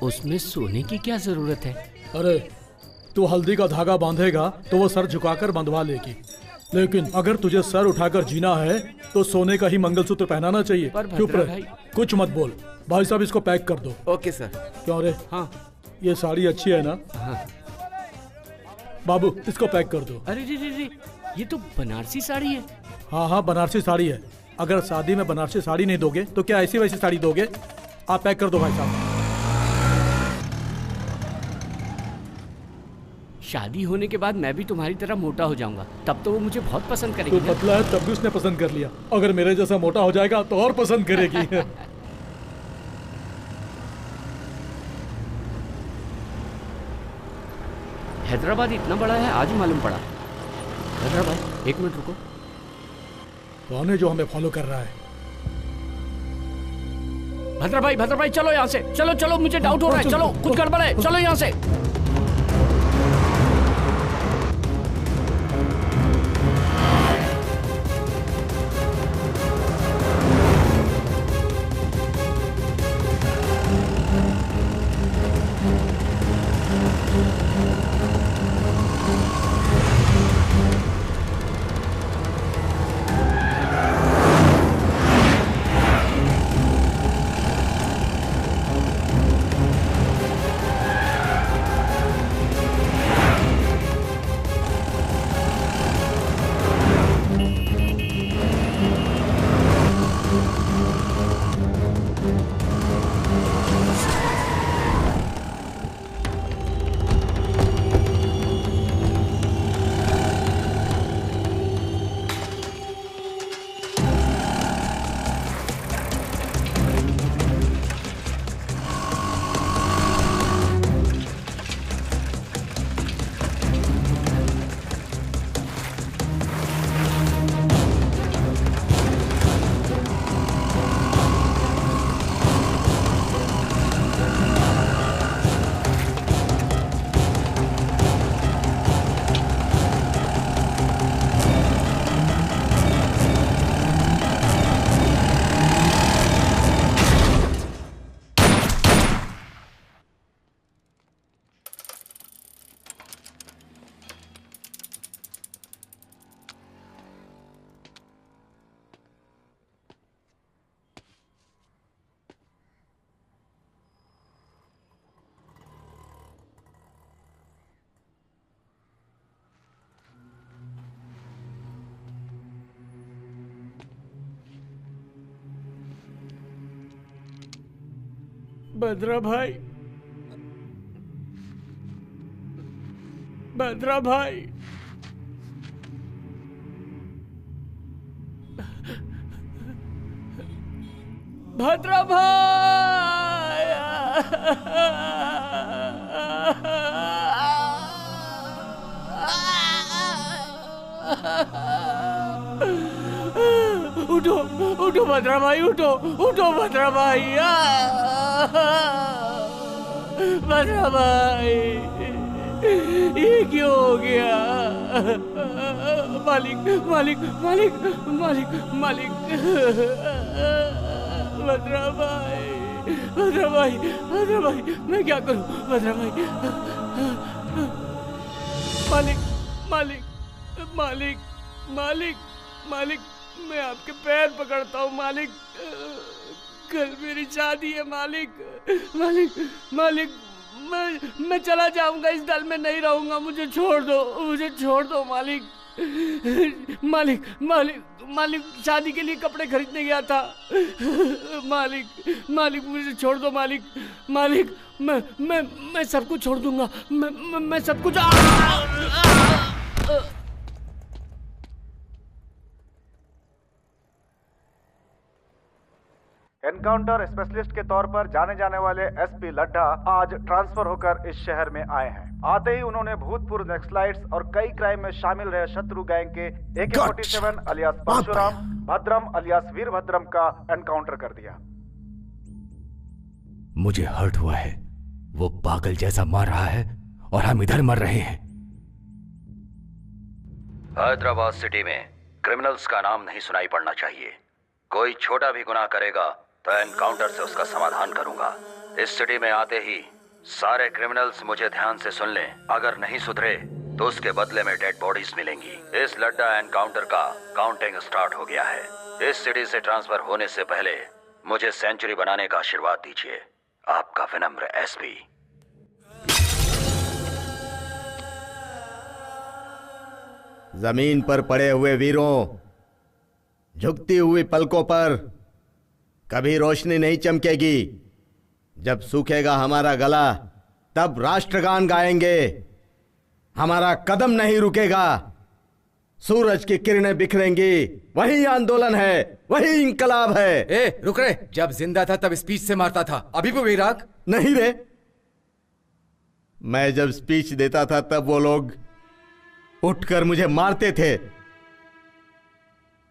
उसमें सोने की क्या जरूरत है? अरे तू हल्दी का धागा बांधेगा तो वो सर झुकाकर बंधवा लेगी, लेकिन अगर तुझे सर उठाकर जीना है तो सोने का ही मंगलसूत्र पहनाना चाहिए। चुप रहे, कुछ मत बोल। भाई साहब, इसको पैक कर दो। Okay sir. क्यों रे? हाँ, ये साड़ी अच्छी है ना? हाँ। बाबू, इसको पैक कर दो। अरे रे, ये तो बनारसी साड़ी है। हाँ हाँ, बनारसी साड़ी है। अगर शादी में बनारसी साड़ी नहीं दोगे तो क्या ऐसी वैसी साड़ी दोगे? आप पैक कर दो भाई साहब। शादी होने के बाद मैं भी तुम्हारी तरह मोटा हो जाऊंगा, तब तो वो मुझे बहुत पसंद करेगी। तो पतला है तब भी उसने पसंद कर लिया, अगर मेरे जैसा मोटा हो जाएगा तो और पसंद करेगी। हैदराबाद इतना बड़ा है, आज ही मालूम पड़ा। हैदराबाद, 1 मिनट रुको। कौन है जो हमें फॉलो कर रहा है? भद्रा भाई चलो यहाँ से, चलो, मुझे डाउट हो रहा है। चलो, कुछ गड़बड़ है, चलो यहाँ से। भद्रा भाई, भद्रा भाई, भद्रा भाई। उठो उठो भद्रा भाई, उठो उठो भद्रा भाई। भद्रा भाई ये क्यों हो गया? मालिक मालिक मालिक मालिक मालिक। भद्रा भाई भद्रा भाई भद्रा भाई, मैं क्या करूं भद्रा भाई? मालिक मालिक मालिक मालिक मालिक, मैं आपके पैर पकड़ता हूँ मालिक। कल मेरी शादी है मालिक। मालिक मालिक, मैं चला जाऊंगा, इस दल में नहीं रहूंगा, मुझे छोड़ दो मालिक। मालिक मालिक मालिक, शादी के लिए कपड़े खरीदने गया था मालिक। मालिक मुझे छोड़ दो मालिक। मालिक मैं सब कुछ छोड़ दूंगा, मैं सब कुछ। एनकाउंटर स्पेशलिस्ट के तौर पर जाने जाने वाले एसपी लड्ढा आज ट्रांसफर होकर इस शहर में आए हैं। आते ही उन्होंने भूतपूर्व नक्सलाइट्स और कई क्राइम में शामिल रहे शत्रु गैंग के AK-47 अलियास परशुराम, भद्रम अलियास वीरभद्रम का एनकाउंटर कर दिया। मुझे हर्ट हुआ है, वो पागल जैसा मार रहा है और हम इधर मर रहे हैं। हैदराबाद सिटी में क्रिमिनल्स का नाम नहीं सुनाई पड़ना चाहिए। कोई छोटा भी गुनाह करेगा तो एनकाउंटर से उसका समाधान करूंगा। इस सिटी में आते ही सारे क्रिमिनल्स मुझे ध्यान से सुन लें, अगर नहीं सुधरे तो उसके बदले में डेड बॉडीज मिलेंगी। इस लड्डा एनकाउंटर का काउंटिंग स्टार्ट हो गया है। इस सिटी से ट्रांसफर होने से पहले मुझे सेंचुरी बनाने का आशीर्वाद दीजिए। आपका विनम्र एसपी। जमीन पर पड़े हुए वीरों, झुकती हुई पलकों पर कभी रोशनी नहीं चमकेगी। जब सूखेगा हमारा गला तब राष्ट्रगान गाएंगे। हमारा कदम नहीं रुकेगा। सूरज की किरणें बिखरेंगी, वही आंदोलन है, वही इंकलाब है। ए, रुक रे। जब जिंदा था तब स्पीच से मारता था, अभी भी वही राग? नहीं रे, मैं जब स्पीच देता था तब वो लोग उठकर मुझे मारते थे।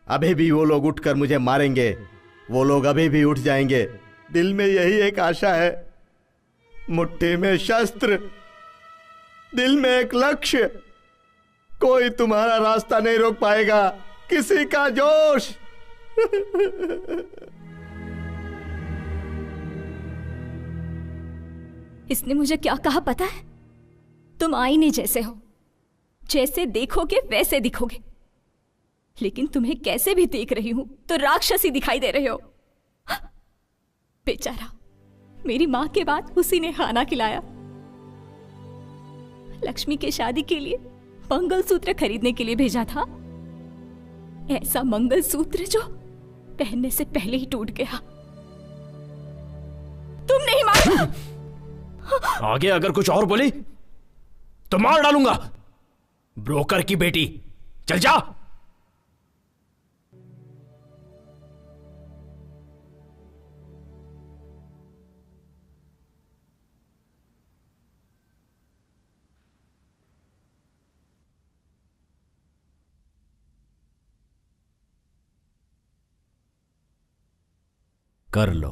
अभी भी वो लोग उठकर मुझे मारेंगे। वो लोग अभी भी उठ जाएंगे। दिल में यही एक आशा है, मुट्ठी में शस्त्र, दिल में एक लक्ष्य। कोई तुम्हारा रास्ता नहीं रोक पाएगा, किसी का जोश। इसने मुझे क्या कहा पता है? तुम आईने जैसे हो, जैसे देखोगे वैसे दिखोगे। लेकिन तुम्हें कैसे भी देख रही हूं तो राक्षसी दिखाई दे रहे हो। बेचारा, मेरी मां के बाद उसी ने खाना खिलाया। लक्ष्मी के शादी के लिए मंगलसूत्र खरीदने के लिए भेजा था। ऐसा मंगलसूत्र जो पहनने से पहले ही टूट गया। तुम नहीं मारा। आगे अगर कुछ और बोली तो मार डालूंगा। ब्रोकर की बेटी, चल जा। कर लो।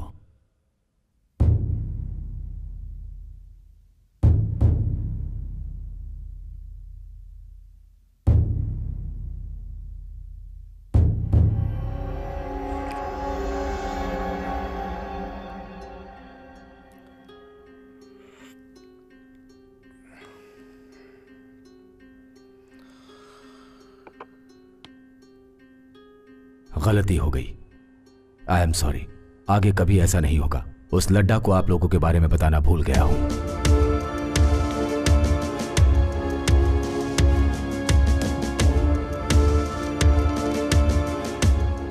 गलती हो गई, आई एम सॉरी। आगे कभी ऐसा नहीं होगा। उस लड्डा को आप लोगों के बारे में बताना भूल गया हूं।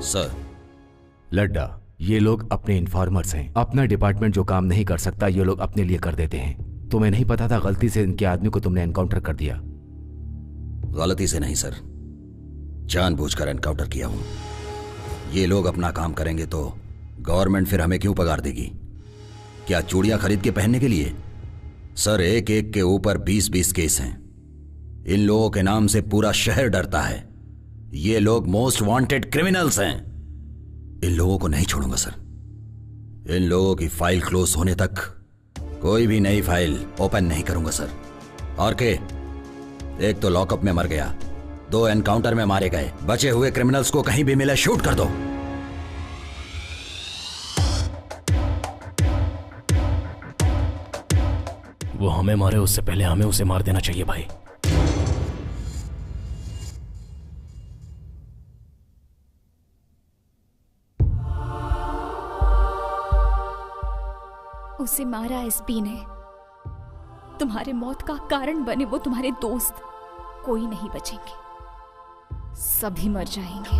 सर। लड्डा, ये लोग अपने इन्फॉर्मर्स हैं। अपना डिपार्टमेंट जो काम नहीं कर सकता ये लोग अपने लिए कर देते हैं। तुम्हें नहीं पता था गलती से इनके आदमी को तुमने एनकाउंटर कर दिया? गलती से नहीं सर, जानबूझकर एनकाउंटर किया हूं। ये लोग अपना काम करेंगे तो गवर्नमेंट फिर हमें क्यों पगार देगी? क्या चूड़ियां खरीद के पहनने के लिए? सर, एक एक के ऊपर 20-20 केस हैं। इन लोगों के नाम से पूरा शहर डरता है। ये लोग मोस्ट वांटेड क्रिमिनल्स हैं। इन लोगों को नहीं छोड़ूंगा सर। इन लोगों की फाइल क्लोज होने तक कोई भी नई फाइल ओपन नहीं करूंगा सर। और के एक तो लॉकअप में मर गया, 2 एनकाउंटर में मारे गए, बचे हुए क्रिमिनल्स को कहीं भी मिले शूट कर दो। वो हमें मारे उससे पहले हमें उसे मार देना चाहिए भाई। उसे मारा एसपी ने। तुम्हारे मौत का कारण बने वो तुम्हारे दोस्त। कोई नहीं बचेंगे, सभी मर जाएंगे।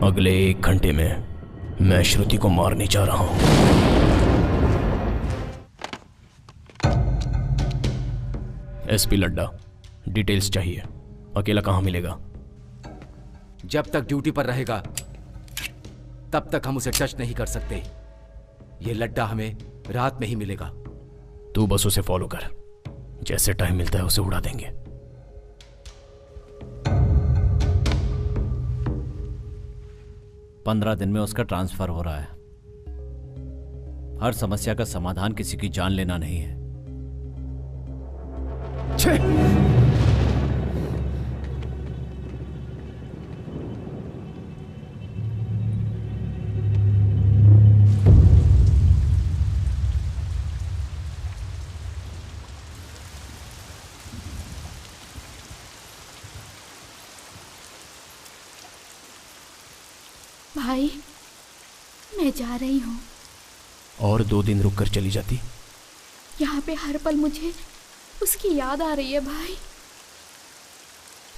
अगले 1 घंटे में मैं श्रुति को मारने जा रहा हूं। एसपी लड्डा, डिटेल्स चाहिए। अकेला कहां मिलेगा? जब तक ड्यूटी पर रहेगा तब तक हम उसे टच नहीं कर सकते। ये लड्डा हमें रात में ही मिलेगा। तू बस उसे फॉलो कर, जैसे टाइम मिलता है उसे उड़ा देंगे। 15 दिन में उसका ट्रांसफर हो रहा है। हर समस्या का समाधान किसी की जान लेना नहीं है। भाई, मैं जा रही हूँ। और 2 दिन रुक कर चली जाती। यहाँ पे हर पल मुझे उसकी याद आ रही है भाई।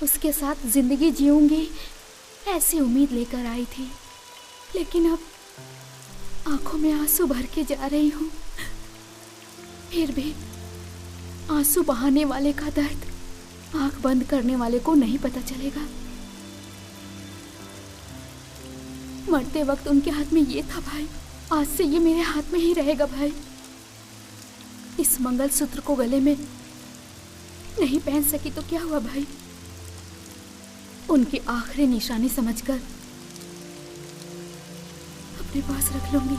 उसके साथ जिंदगी जीऊंगी ऐसी उम्मीद लेकर आई थी, लेकिन अब आंखों में आंसू भर के जा रही हूँ। फिर भी आंसू बहाने वाले का दर्द आंख बंद करने वाले को नहीं पता चलेगा। मरते वक्त उनके हाथ में ये था भाई, आज से ये मेरे हाथ में ही रहेगा भाई। इस मंगलसूत्र को गले में नहीं पहन सकी तो क्या हुआ भाई, उनकी आखिरी निशानी समझकर अपने पास रख लूंगी।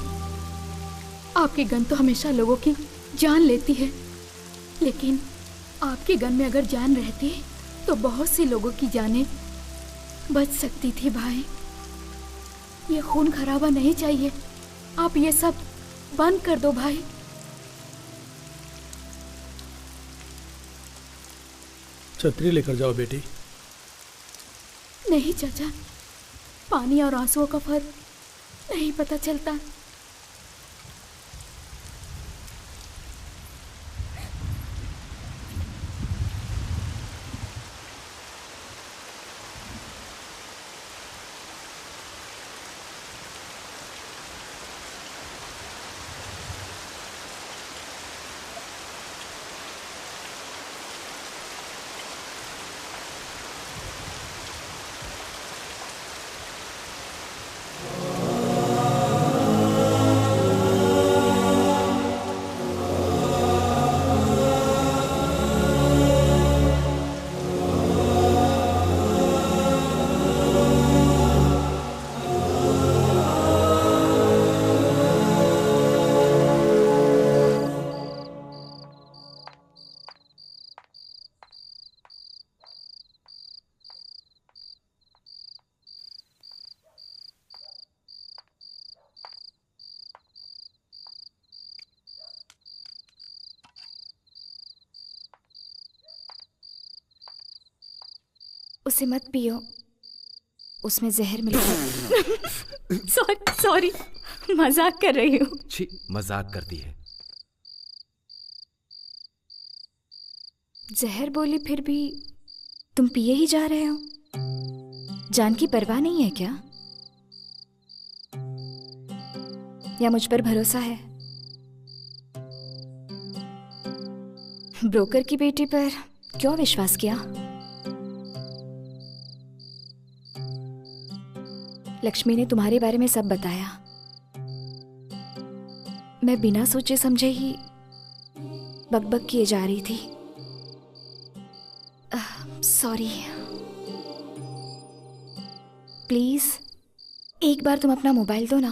आपकी गन तो हमेशा लोगों की जान लेती है, लेकिन आपकी गन में अगर जान रहती तो बहुत सी लोगों की जानें बच सकती थी भाई। ये खून खराबा नहीं चाहिए। आप ये सब बंद कर दो भाई। छतरी लेकर जाओ बेटी। नहीं चाचा, पानी और आंसुओं का फर्क नहीं पता चलता। उसे मत पियो, उसमें जहर मिला है। सॉरी, मजाक कर रही हूँ। छी, मजाक करती है। जहर बोली फिर भी तुम पिए ही जा रहे हो। जान की परवाह नहीं है क्या? या मुझ पर भरोसा है? ब्रोकर की बेटी पर क्यों विश्वास किया? लक्ष्मी ने तुम्हारे बारे में सब बताया। मैं बिना सोचे समझे ही बकबक किए जा रही थी। सॉरी। प्लीज एक बार तुम अपना मोबाइल दो ना।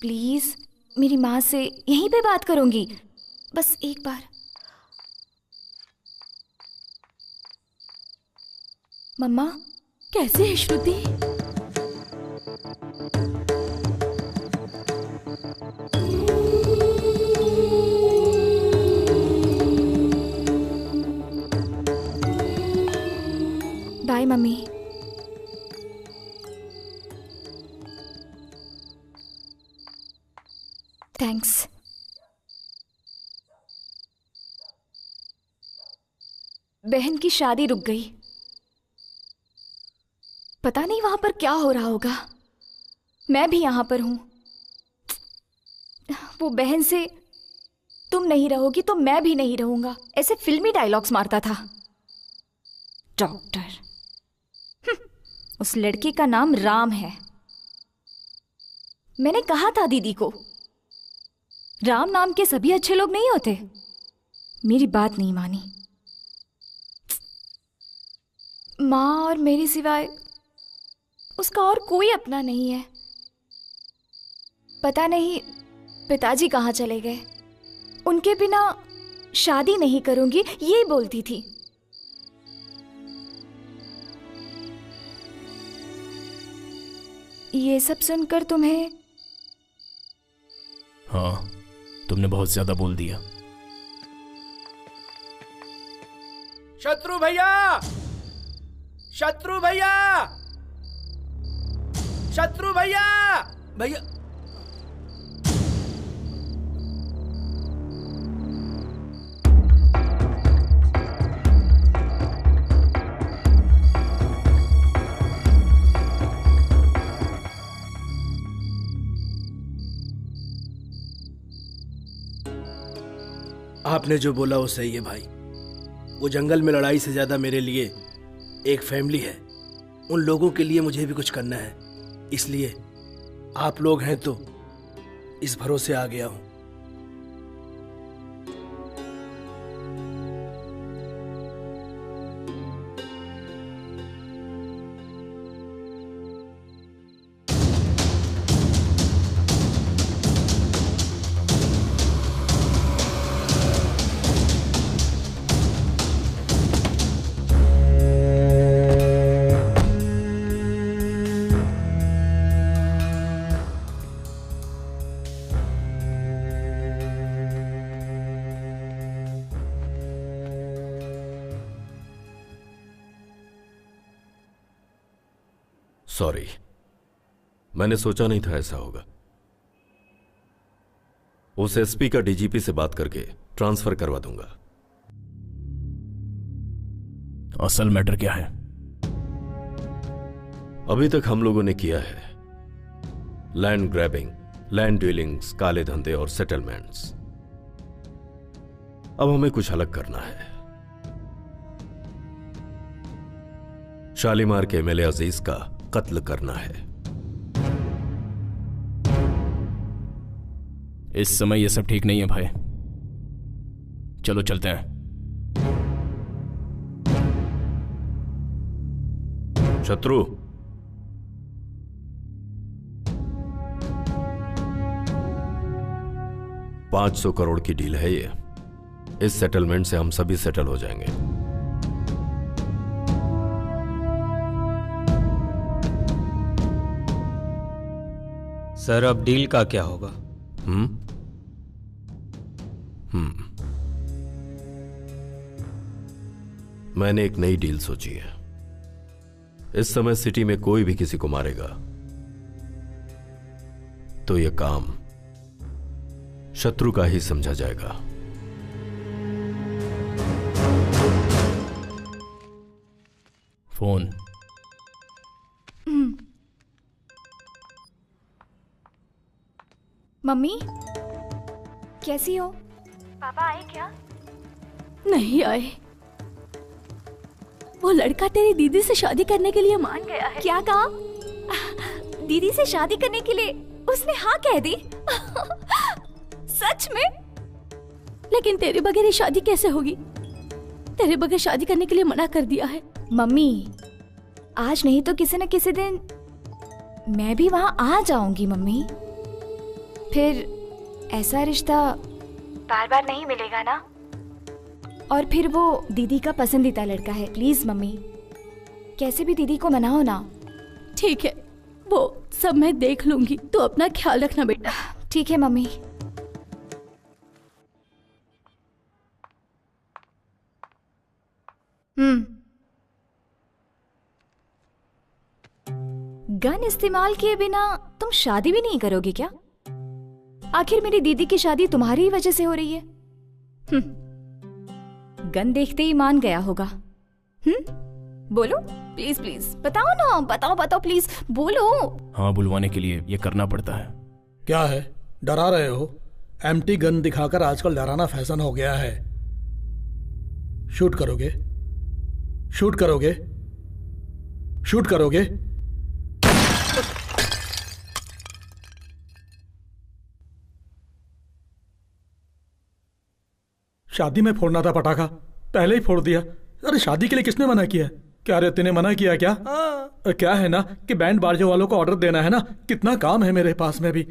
प्लीज, मेरी माँ से यहीं पे बात करूंगी, बस एक बार। मम्मा कैसे है श्रुति? Bye mummy. थैंक्स। बहन की शादी रुक गई। पता नहीं वहां पर क्या हो रहा होगा। मैं भी यहां पर हूं। वो बहन से तुम नहीं रहोगी तो मैं भी नहीं रहूंगा, ऐसे फिल्मी डायलॉग्स मारता था। डॉक्टर। उस लड़के का नाम राम है। मैंने कहा था दीदी को, राम नाम के सभी अच्छे लोग नहीं होते। मेरी बात नहीं मानी। माँ और मेरे सिवाय उसका और कोई अपना नहीं है। पता नहीं पिताजी कहाँ चले गए। उनके बिना शादी नहीं करूंगी, ये बोलती थी। ये सब सुनकर तुम्हें? हाँ, तुमने बहुत ज्यादा बोल दिया। शत्रु भैया! शत्रु भैया! शत्रु भैया! भैया! आपने जो बोला वो सही है भाई। वो जंगल में लड़ाई से ज्यादा मेरे लिए एक फैमिली है। उन लोगों के लिए मुझे भी कुछ करना है, इसलिए आप लोग हैं तो इस भरोसे आ गया हूं। सॉरी, मैंने सोचा नहीं था ऐसा होगा। उस एसपी का डीजीपी से बात करके ट्रांसफर करवा दूंगा। असल मैटर क्या है? अभी तक हम लोगों ने किया है लैंड ग्रैबिंग, लैंड डीलिंग्स, काले धंधे और सेटलमेंट्स। अब हमें कुछ अलग करना है। शालीमार के एमएलए अजीज का कत्ल करना है। इस समय यह सब ठीक नहीं है भाई। चलो चलते हैं। शत्रु, $500 करोड़ की डील है ये। इस सेटलमेंट से हम सभी सेटल हो जाएंगे। सर, अब डील का क्या होगा? मैंने एक नई डील सोची है। इस समय सिटी में कोई भी किसी को मारेगा तो यह काम शत्रु का ही समझा जाएगा। फोन। मम्मी, कैसी हो? पापा आए क्या? नहीं आए। वो लड़का तेरी दीदी से शादी करने के लिए मान गया है। क्या कहा? दीदी से शादी करने के लिए उसने हाँ कह दी? सच में? लेकिन तेरे बगैर ये शादी कैसे होगी? तेरे बगैर शादी करने के लिए मना कर दिया है। मम्मी, आज नहीं तो किसी न किसी दिन मैं भी वहाँ आ जाऊंगी मम्मी। फिर ऐसा रिश्ता बार बार नहीं मिलेगा ना। और फिर वो दीदी का पसंदीदा लड़का है। प्लीज मम्मी, कैसे भी दीदी को मनाओ ना। ठीक है, वो सब मैं देख लूंगी। तू अपना ख्याल रखना बेटा। ठीक है मम्मी। गन इस्तेमाल किए बिना तुम शादी भी नहीं करोगे क्या? आखिर मेरी दीदी की शादी तुम्हारी ही वजह से हो रही है। गन देखते ही मान गया होगा। बोलो प्लीज प्लीज, बताओ ना, बताओ बताओ प्लीज बोलो। हाँ, बुलवाने के लिए ये करना पड़ता है। क्या है, डरा रहे हो? एम्प्टी गन दिखाकर आजकल डराना फैशन हो गया है। शूट करोगे? शूट करोगे? शूट करोगे? शादी में फोड़ना था पटाखा, पहले ही फोड़ दिया। अरे शादी के लिए किसने मना किया? क्या रे, तूने मना किया क्या? क्या है ना कि बैंड बाजे वालों को ऑर्डर देना है ना, कितना काम है मेरे पास में भी।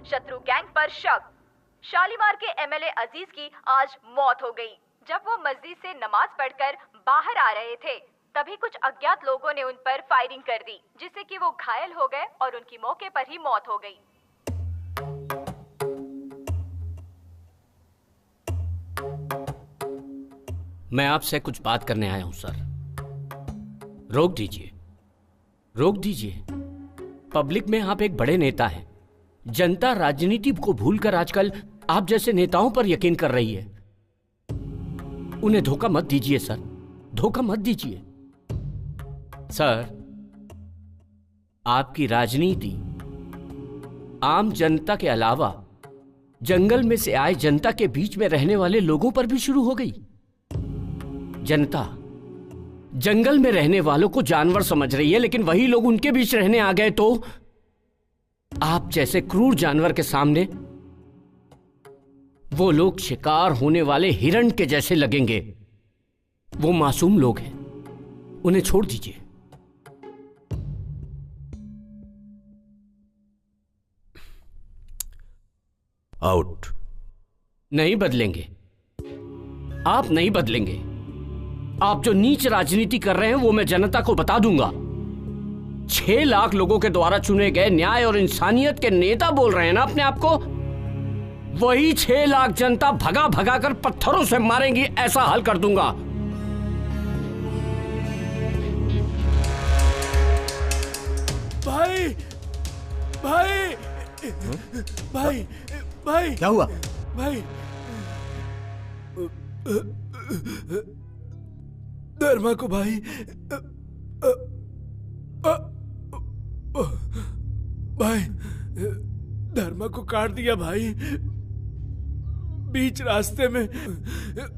शत्रु गैंग पर शक। शालीमार के एमएलए अजीज की आज मौत हो गई। जब वो मस्जिद से नमाज पढ़कर बाहर आ रहे थे, तभी कुछ अज्ञात लोगों ने उन पर फायरिंग कर दी, जिससे कि वो घायल हो गए और उनकी मौके पर ही मौत हो गई। मैं आपसे कुछ बात करने आया हूं सर। रोक दीजिए, रोक दीजिए। पब्लिक में आप एक बड़े नेता हैं। जनता राजनीति को भूलकर आजकल आप जैसे नेताओं पर यकीन कर रही है। उन्हें धोखा मत दीजिए सर, धोखा मत दीजिए। सर, आपकी राजनीति आम जनता के अलावा जंगल में से आए जनता के बीच में रहने वाले लोगों पर भी शुरू हो गई। जनता जंगल में रहने वालों को जानवर समझ रही है, लेकिन वही लोग उनके बीच रहने आ गए तो आप जैसे क्रूर जानवर के सामने वो लोग शिकार होने वाले हिरण के जैसे लगेंगे। वो मासूम लोग हैं, उन्हें छोड़ दीजिए। आउट। नहीं बदलेंगे, आप नहीं बदलेंगे। आप जो नीच राजनीति कर रहे हैं वो मैं जनता को बता दूंगा। 6 लाख लोगों के द्वारा चुने गए न्याय और इंसानियत के नेता बोल रहे हैं ना अपने आप को। वही 6 लाख जनता भगा भगा कर पत्थरों से मारेंगी, ऐसा हल कर दूंगा। भाई भाई भाई भाई, क्या हुआ? भाई, धर्मा को भाई भाई धर्मा को काट दिया भाई। बीच रास्ते में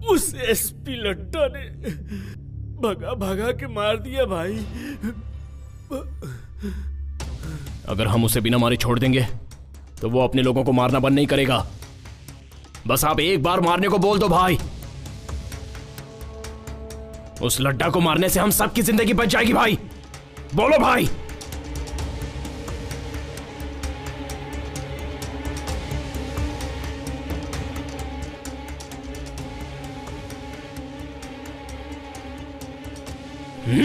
उस एसपी लट्टा ने भगा भगा के मार दिया भाई। अगर हम उसे बिना मारे छोड़ देंगे तो वो अपने लोगों को मारना बंद नहीं करेगा। बस आप एक बार मारने को बोल दो भाई। उस लड्डा को मारने से हम सबकी जिंदगी बच जाएगी भाई। बोलो भाई। अभी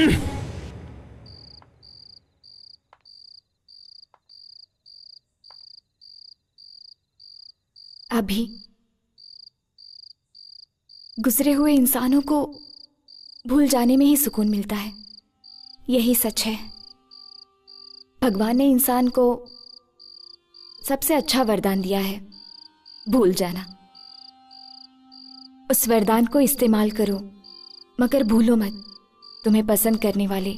गुजरे हुए इंसानों को भूल जाने में ही सुकून मिलता है। यही सच है। भगवान ने इंसान को सबसे अच्छा वरदान दिया है, भूल जाना। उस वरदान को इस्तेमाल करो, मगर भूलो मत, तुम्हें पसंद करने वाले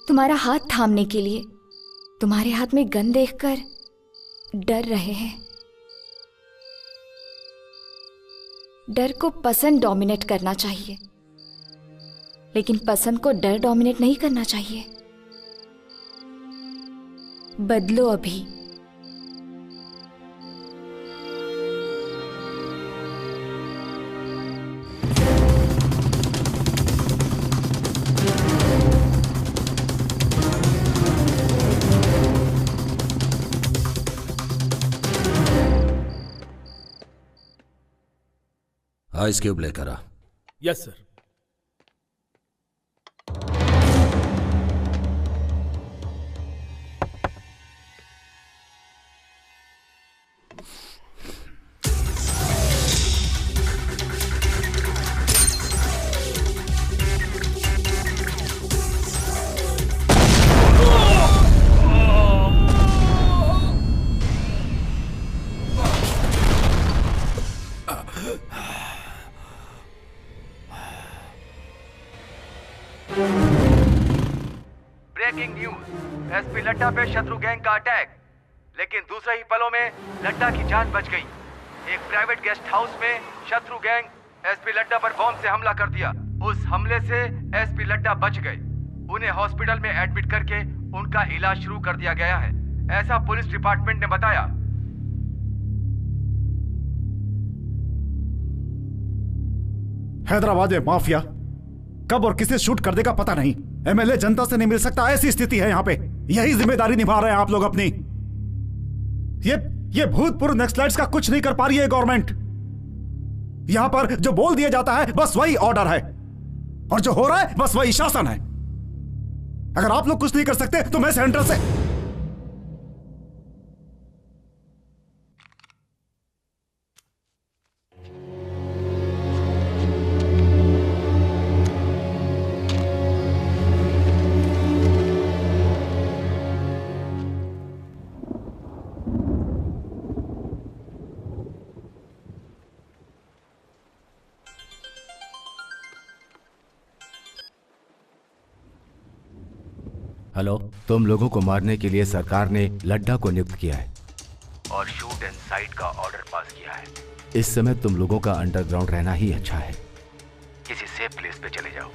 तुम्हारा हाथ थामने के लिए तुम्हारे हाथ में गन देखकर डर रहे हैं। डर को पसंद डोमिनेट करना चाहिए, लेकिन पसंद को डर डोमिनेट नहीं करना चाहिए। बदलो अभी। आइस क्यूब लेकर आ। Yes sir. Breaking news, SP Laddha पे शत्रु गैंग का अटैक, लेकिन दूसरे ही पलों में लड्डा की जान बच गई। एक प्राइवेट गेस्ट हाउस में शत्रु गैंग एसपी लड्डा पर बॉम्ब से हमला कर दिया। उस हमले से एसपी लड्डा बच गए। उन्हें हॉस्पिटल में एडमिट करके उनका इलाज शुरू कर दिया गया है, ऐसा पुलिस डिपार्टमेंट ने बताया। हैदराबाद में माफिया कब और किसे शूट कर देगा पता नहीं। एमएलए जनता से नहीं मिल सकता, ऐसी स्थिति है यहाँ पे। यही जिम्मेदारी निभा रहे हैं आप लोग अपनी। ये भूतपूर्व नक्सलाइट्स का कुछ नहीं कर पा रही है गवर्नमेंट। यहां पर जो बोल दिया जाता है बस वही ऑर्डर है, और जो हो रहा है बस वही शासन है। अगर आप लोग कुछ नहीं कर सकते तो मैं सेंटर से हेलो, तुम लोगों को मारने के लिए सरकार ने लड्डा को नियुक्त किया है और शूट एंड साइट का ऑर्डर पास किया है। इस समय तुम लोगों का अंडरग्राउंड रहना ही अच्छा है। किसी सेफ प्लेस पे चले जाओ।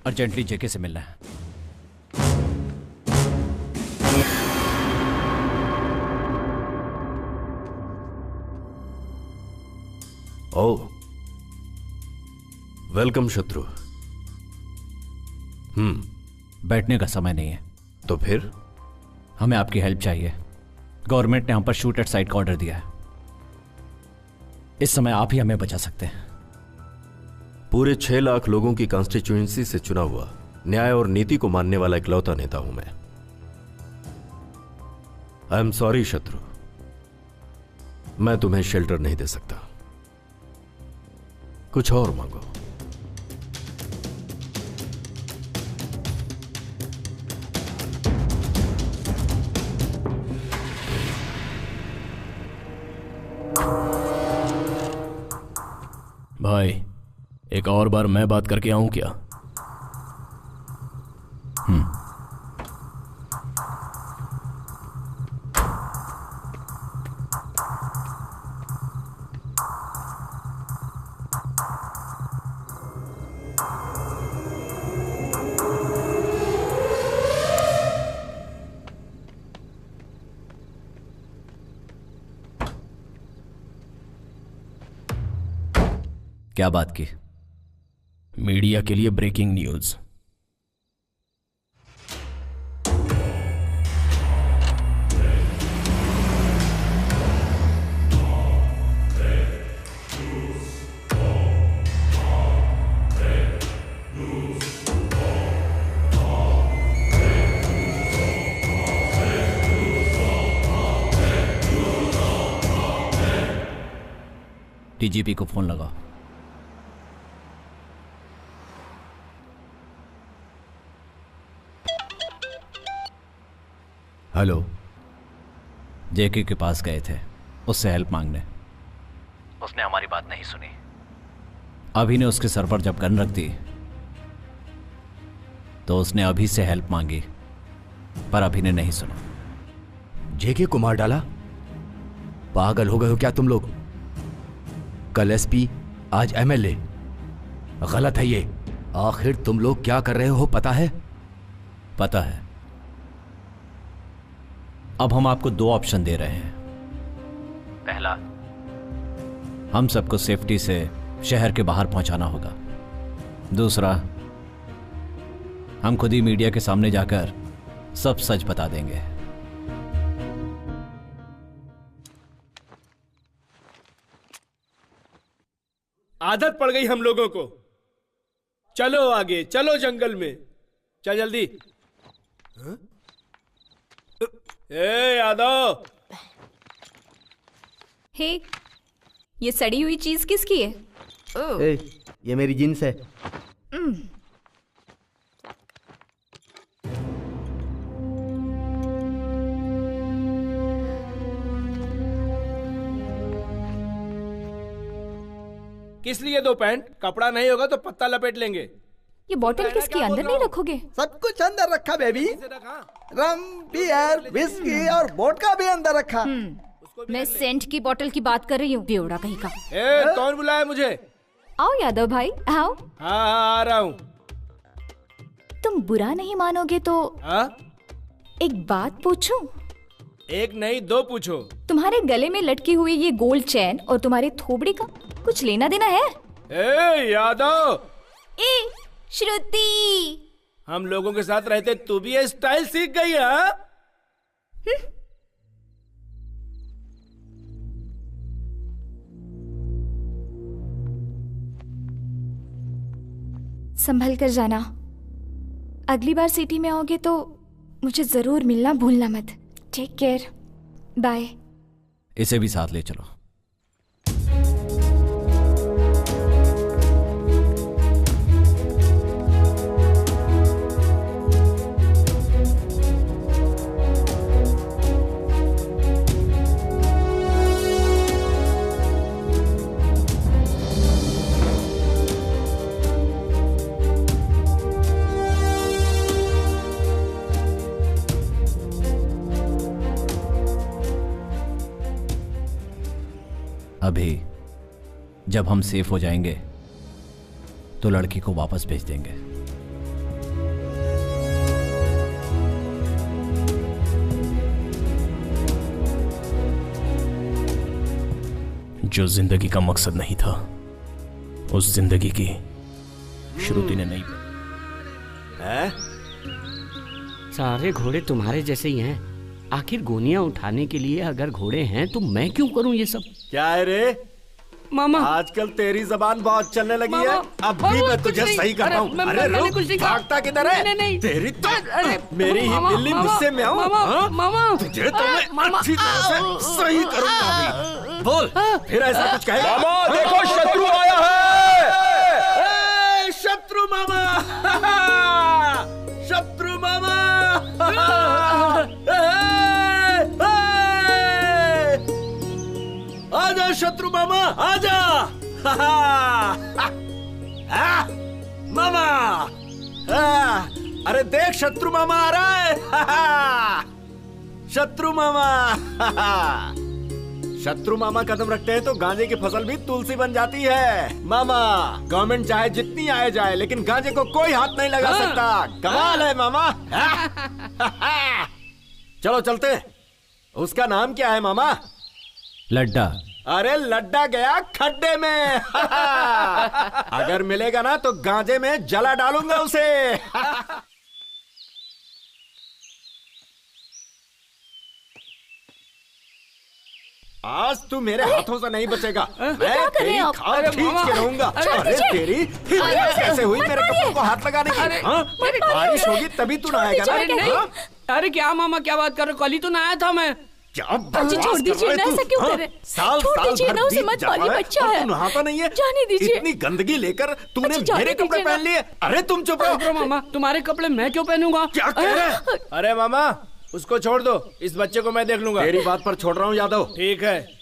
अर्जेंटली जेके से मिलना है। ओह, वेलकम शत्रु। बैठने का समय नहीं है। तो फिर हमें आपकी हेल्प चाहिए। गवर्नमेंट ने हम पर शूट एट साइट का ऑर्डर दिया है। इस समय आप ही हमें बचा सकते हैं। पूरे 6 लाख लोगों की कॉन्स्टिट्यूएंसी से चुना हुआ, न्याय और नीति को मानने वाला इकलौता नेता हूं मैं। आई एम सॉरी शत्रु, मैं तुम्हें शेल्टर नहीं दे सकता। कुछ और मांगो। भाई, एक और बार मैं बात करके आऊं क्या? क्या बात की? मीडिया के लिए ब्रेकिंग न्यूज। डीजीपी को फोन लगाओ। हेलो। जेके के पास गए थे उससे हेल्प मांगने। उसने हमारी बात नहीं सुनी। अभी ने उसके सर पर जब गन रख दी तो उसने अभी से हेल्प मांगी, पर अभी ने नहीं सुना। जेके को मार डाला? पागल हो गए हो क्या तुम लोग? कल एसपी, आज एमएलए। गलत है ये। आखिर तुम लोग क्या कर रहे हो पता है? पता है। अब हम आपको 2 ऑप्शन दे रहे हैं। पहला, हम सबको सेफ्टी से शहर के बाहर पहुंचाना होगा। दूसरा, हम खुद ही मीडिया के सामने जाकर सब सच बता देंगे। आदत पड़ गई हम लोगों को। चलो आगे, चलो जंगल में, चल जल्दी। हाँ? ए यादव। हे, ये सड़ी हुई चीज किसकी है? ए, ये मेरी जींस है। किस लिए 2 पैंट? कपड़ा नहीं होगा तो पत्ता लपेट लेंगे। ये बॉटल किसकी? अंदर नहीं रखोगे? सब कुछ अंदर रखा बेबी। रम, बियर, विस्की और वोडका भी अंदर रखा। मैं सेंट की बोतल की बात कर रही हूँ, बेवड़ा कहीं का। कौन बुलाया मुझे? आओ यादव भाई, आओ। हाँ, आ रहा हूँ। तुम बुरा नहीं मानोगे तो एक बात पूछूं? एक नहीं 2 पूछो। तुम्हारे गले में लटकी हुई ये गोल्ड चैन और तुम्हारे थोबड़ी का कुछ लेना देना है? ए यादव। ए श्रुति, हम लोगों के साथ रहते तू भी ये स्टाइल सीख गई है? संभल कर जाना। अगली बार सिटी में आओगे तो मुझे जरूर मिलना भूलना मत। Take care, bye. इसे भी साथ ले चलो। अभी जब हम सेफ हो जाएंगे तो लड़की को वापस भेज देंगे। जो जिंदगी का मकसद नहीं था, उस जिंदगी की श्रुति ने नहीं है? सारे घोड़े तुम्हारे जैसे ही हैं। आखिर गोनियां उठाने के लिए अगर घोड़े हैं तो मैं क्यों करूं ये सब? क्या है रे मामा? आजकल तेरी जबान बहुत चलने लगी है। अब भी मैं तुझे सही कर रहा हूँ। अरे रुक, भागता किधर है? तेरी तो मेरी ही बिल्ली मुझसे में आऊं? तुझे तो मैं अच्छी तरह से सही करूंगा अभी। बोल, फिर ऐसा कुछ कहेगा? मामा देखो, शत्रु आया है। शत्रु मामा, शत्रु मामा। आजा शत्रु मामा, आजा। मामा, अरे देख शत्रु मामा आ रहा है। शत्रु मामा। शत्रु मामा कदम रखते हैं तो गांजे की फसल भी तुलसी बन जाती है। मामा, गवर्नमेंट चाहे जितनी आए जाए लेकिन गांजे को कोई हाथ नहीं लगा सकता। कमाल है मामा। चलो चलते। उसका नाम क्या है मामा? लड्डा। अरे लड्डा गया खड्डे में। अगर मिलेगा ना तो गांजे में जला डालूंगा उसे। आज तू मेरे हाथों से नहीं बचेगा। मैं तेरी खाल खींच के रहूंगा। अरे तेरी हिम्मत कैसे हुई मेरे कपड़ों को हाथ लगाने की? बारिश होगी तभी तू नहाएगा ना? अरे क्या मामा, क्या बात कर रहे हो? कल ही तो नहाया था मैं। जी छोड़ दीजिए ना, ऐसा क्यों कर रहे हैं? साल छोड़ साल दीजिए भर ना, उसे बीत मत जाता मारिए, है बच्चा और है। तू नहाता नहीं है। जाने दीजिए। इतनी गंदगी लेकर तूने जाने मेरे कपड़े दीजिए ना। पहन लिए। अरे तुम चुप रहो। मामा, तुम्हारे कपड़े मैं क्यों पहनूंगा? क्या कह रहे हैं? अरे मामा, उसको छोड़ दो, इस बच्चे को मैं देख लूंगा। तेरी बात पर छोड़ रहा हूँ यादव। ठीक है।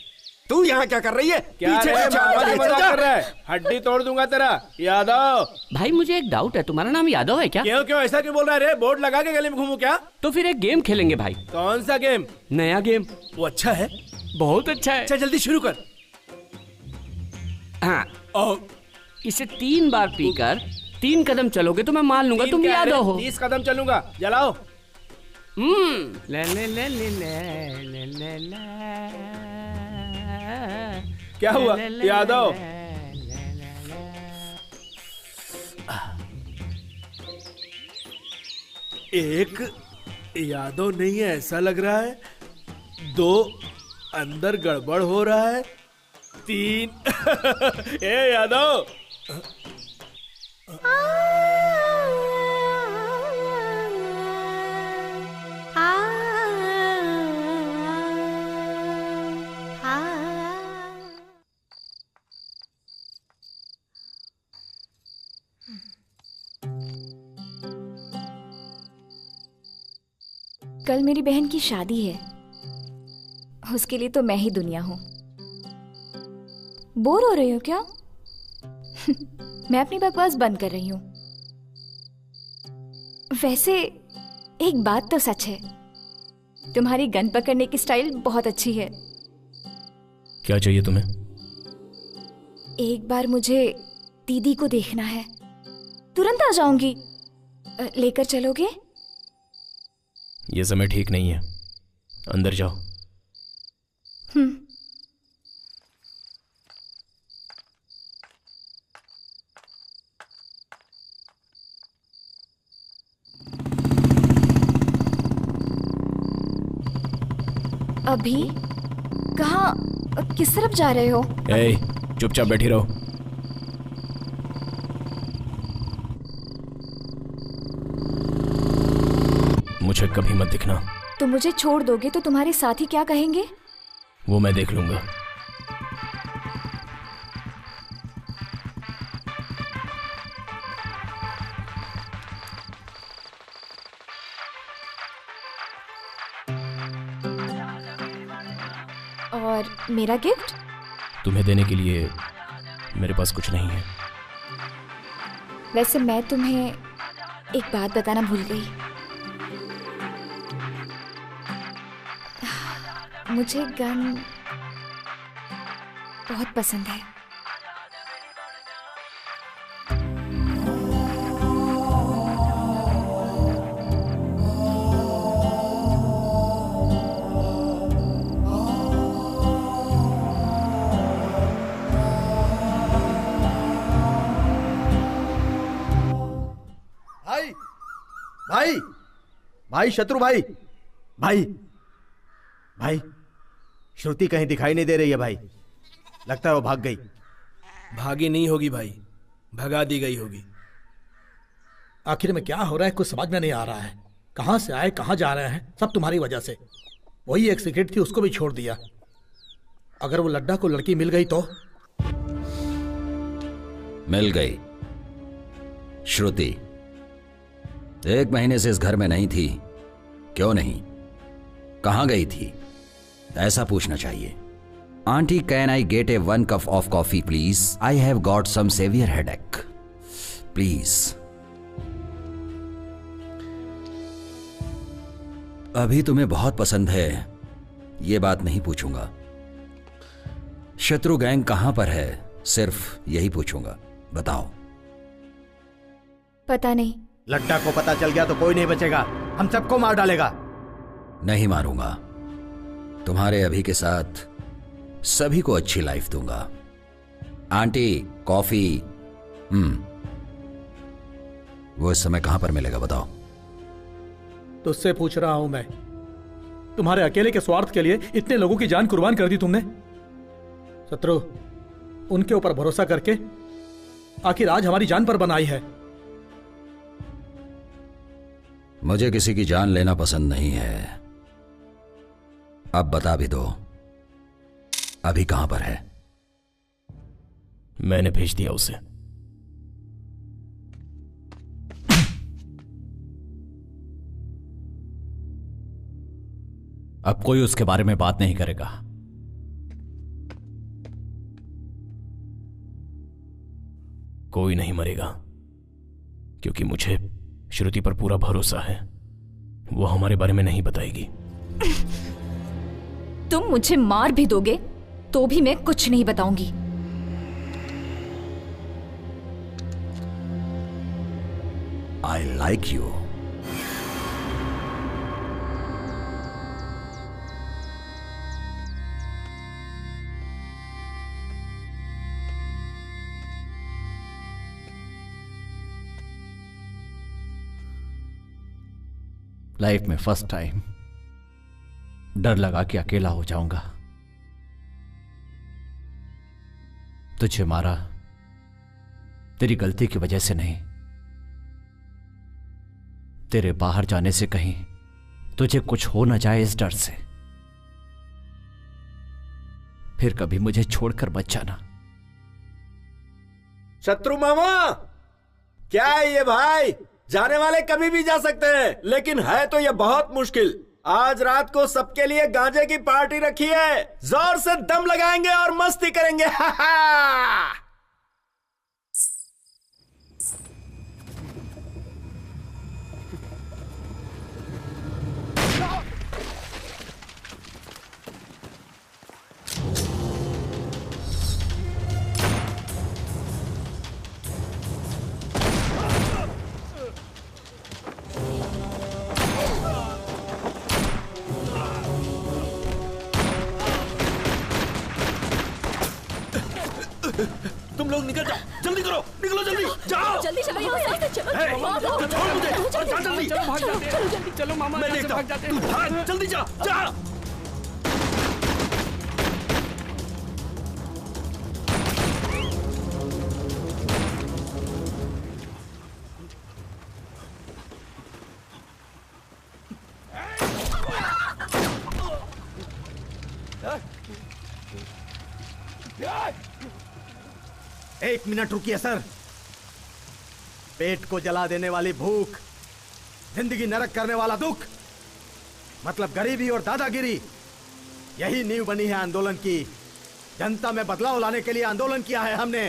तू यहाँ क्या कर रही है? क्या पीछे रे, पीछे मामा जी चल मजाक जा। कर रहा है? हड्डी तोड़ दूंगा तेरा। यादव भाई मुझे एक डाउट है, तुम्हारा नाम यादव है क्या? क्यों क्यों ऐसा क्यों बोल रहा है रे? बोर्ड लगा के गले में घूमू क्या? तो फिर एक गेम खेलेंगे भाई। कौन सा गेम? नया गेम। वो अच्छा है? बहुत अच्छा है। अच्छा जल्दी शुरू कर। हाँ, इसे 3 बार पीकर 3 कदम चलोगे तो मैं मान लूंगा तुम यादव हो। 30 कदम चलूंगा। जलाओ। ले ले ले ले ले ले ले ले। क्या हुआ यादव? एक यादव नहीं है ऐसा लग रहा है, 2 अंदर गड़बड़ हो रहा है, 3 ए यादव कल मेरी बहन की शादी है, उसके लिए तो मैं ही दुनिया हूं। बोर हो रही हो क्या? मैं अपनी बकवास बंद कर रही हूं। वैसे एक बात तो सच है, तुम्हारी गन पकड़ने की स्टाइल बहुत अच्छी है। क्या चाहिए तुम्हें? एक बार मुझे दीदी को देखना है, तुरंत आ जाऊंगी। लेकर चलोगे? यह समय ठीक नहीं है, अंदर जाओ। अभी कहाँ, किस तरफ जा रहे हो? ए, चुपचाप बैठी रहो। मुझे कभी मत दिखना। तुम मुझे छोड़ दोगे तो तुम्हारे साथी क्या कहेंगे? वो मैं देख लूंगा। और मेरा गिफ्ट? तुम्हें देने के लिए मेरे पास कुछ नहीं है। वैसे मैं तुम्हें एक बात बताना भूल गई। मुझे गन बहुत पसंद है। भाई भाई भाई शत्रु भाई भाई भाई श्रुति कहीं दिखाई नहीं दे रही है भाई। लगता है वो भाग गई। भागी नहीं होगी भाई, भगा दी गई होगी। आखिर में क्या हो रहा है कुछ समझ में नहीं आ रहा है। कहां से आए कहां जा रहे हैं, सब तुम्हारी वजह से। वही एक सिगरेट थी, उसको भी छोड़ दिया। अगर वो लड्डा को लड़की मिल गई तो? मिल गई। श्रुति 1 महीने से इस घर में नहीं थी। क्यों नहीं, कहां गई थी, ऐसा पूछना चाहिए। Aunty, can I get a 1 cup of coffee please? I have got some severe headache please. अभी तुम्हें बहुत पसंद है, ये बात नहीं पूछूंगा। शत्रु गैंग कहां पर है, सिर्फ यही पूछूंगा। बताओ। पता नहीं। लड्डा को पता चल गया तो कोई नहीं बचेगा, हम सबको मार डालेगा। नहीं मारूंगा, तुम्हारे अभी के साथ सभी को अच्छी लाइफ दूंगा। Aunty coffee. वो इस समय कहां पर मिलेगा बताओ। तुझसे पूछ रहा हूं मैं, तुम्हारे अकेले के स्वार्थ के लिए इतने लोगों की जान कुर्बान कर दी तुमने। शत्रु, उनके ऊपर भरोसा करके आखिर आज हमारी जान पर बनाई है। मुझे किसी की जान लेना पसंद नहीं है, अब बता भी दो, अभी कहां पर है? मैंने भेज दिया उसे। अब कोई उसके बारे में बात नहीं करेगा। कोई नहीं मरेगा, क्योंकि मुझे श्रुति पर पूरा भरोसा है। वो हमारे बारे में नहीं बताएगी। तुम मुझे मार भी दोगे तो भी मैं कुछ नहीं बताऊंगी। I like you. लाइफ में फर्स्ट टाइम डर लगा कि अकेला हो जाऊंगा। तुझे मारा तेरी गलती की वजह से नहीं, तेरे बाहर जाने से कहीं तुझे कुछ हो ना जाए इस डर से। फिर कभी मुझे छोड़कर मत जाना। शत्रु मामा, क्या है ये भाई? जाने वाले कभी भी जा सकते हैं, लेकिन है तो ये बहुत मुश्किल। आज रात को सबके लिए गांजे की पार्टी रखी है, जोर से दम लगाएंगे और मस्ती करेंगे। हा हा। तुम लोग निकल जाओ, जल्दी करो, निकलो जल्दी, जाओ जल्दी चलो यहाँ से, चलो छोड़ मुझे, जा जल्दी, चलो भाग जाते हैं, जल्दी चलो मामा, मैं यहाँ से देखता भाग जाते हूँ, हैं। तू भाग, जल्दी जा, जा। एक मिनट रुकिए सर। पेट को जला देने वाली भूख, जिंदगी नरक करने वाला दुख, मतलब गरीबी और दादागिरी, यही नींव बनी है आंदोलन की। जनता में बदलाव लाने के लिए आंदोलन किया है हमने,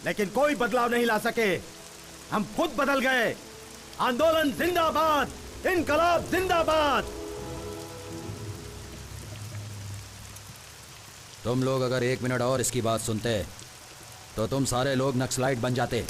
लेकिन कोई बदलाव नहीं ला सके। हम खुद बदल गए। आंदोलन जिंदाबाद, इनकलाब जिंदाबाद। तुम लोग अगर 1 मिनट और इसकी बात सुनते तो तुम सारे लोग नक्सलाइट बन जाते।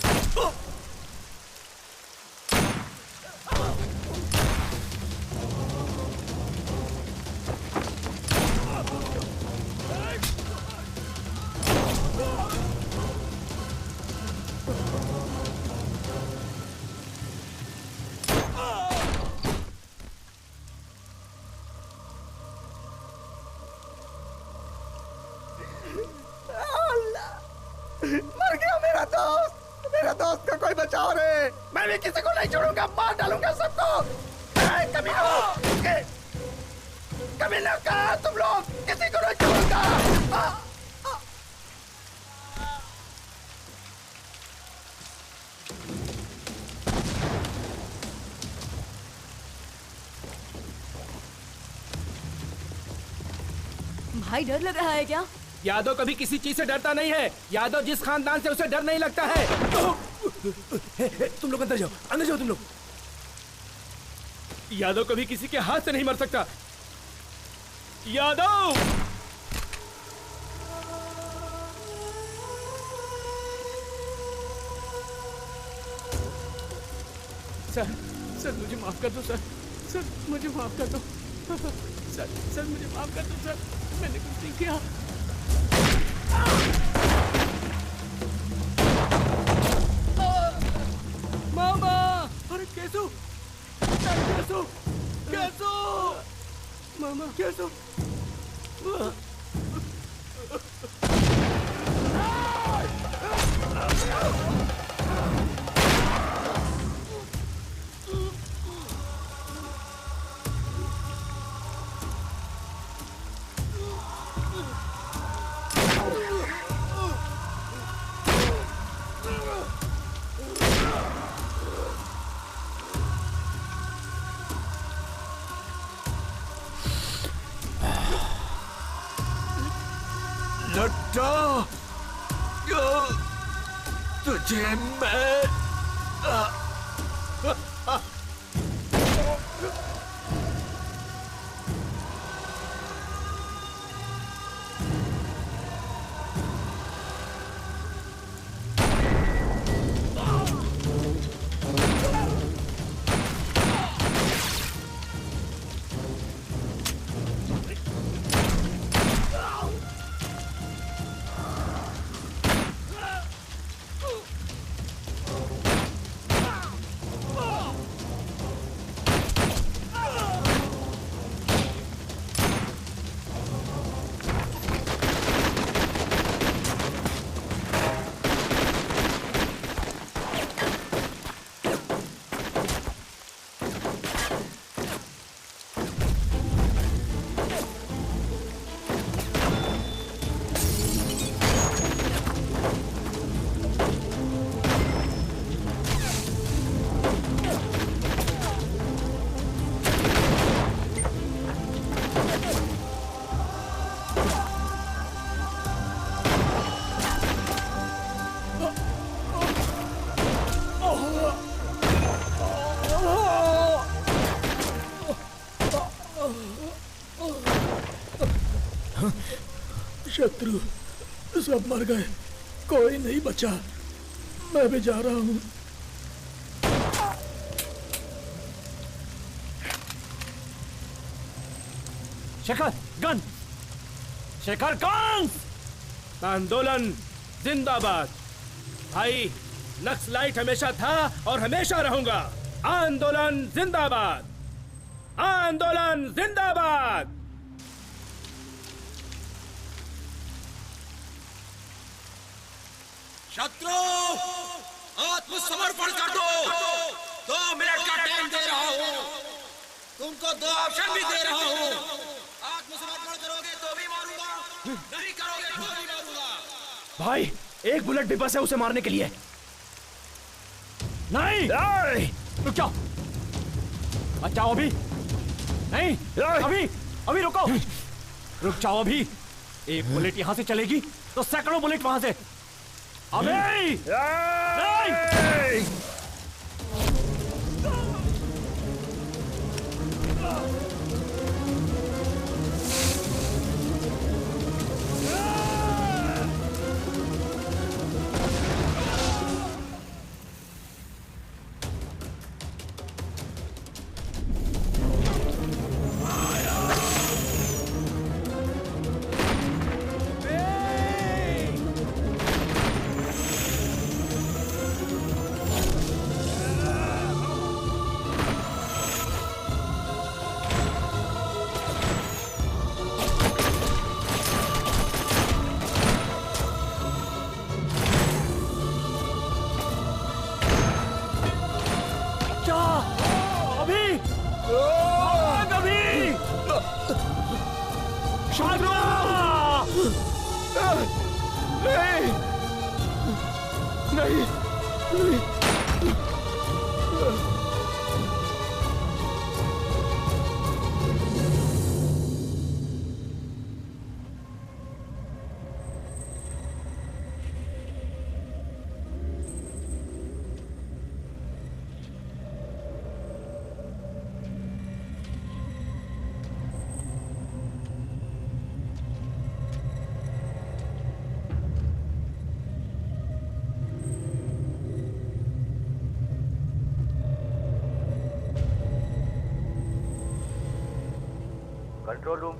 मर गया मेरा दोस्त का कोई बचाओ रे। मैं भी किसी को नहीं छोड़ूंगा, मार डालूंगा सबको। कमीनों का तुम लोग, किसी को नहीं छोड़ूंगा। भाई डर लग रहा है क्या? यादव कभी किसी चीज से डरता नहीं है। यादव जिस खानदान से, उसे डर नहीं लगता है। तुम लोग अंदर जाओ तुम लोग। यादव कभी किसी के हाथ से नहीं मर सकता। यादव सर मुझे माफ कर दो सर मुझे माफ कर दो सर मुझे माफ कर दो सर, मैंने कुछ नहीं किया। मामा, अरे कैसो मामा, कैसो तुझे मैं शत्रु सब मर गए, कोई नहीं बचा। मैं भी जा रहा हूँ। Shekhar gun, Shekhar gun. आंदोलन जिंदाबाद। भाई नक्सलाइट हमेशा था और हमेशा रहूंगा। आंदोलन जिंदाबाद, आंदोलन जिंदाबाद। शत्रु आत्मसमर्पण कर दो। 2 मिनट का टाइम दे रहा हूँ, तुमको 2 ऑप्शन भी दे रहा हूँ। आत्मसमर्पण करोगे तो भी मारूंगा, नहीं करोगे तो भी मारूंगा। भाई एक बुलेट भी बस है उसे मारने के लिए। नहीं, रुक जाओ, बचाओ अभी। नहीं, अभी रुको, रुक जाओ अभी। एक बुलेट यहां से चलेगी तो सैकड़ों बुलेट वहां से। अभी नहीं।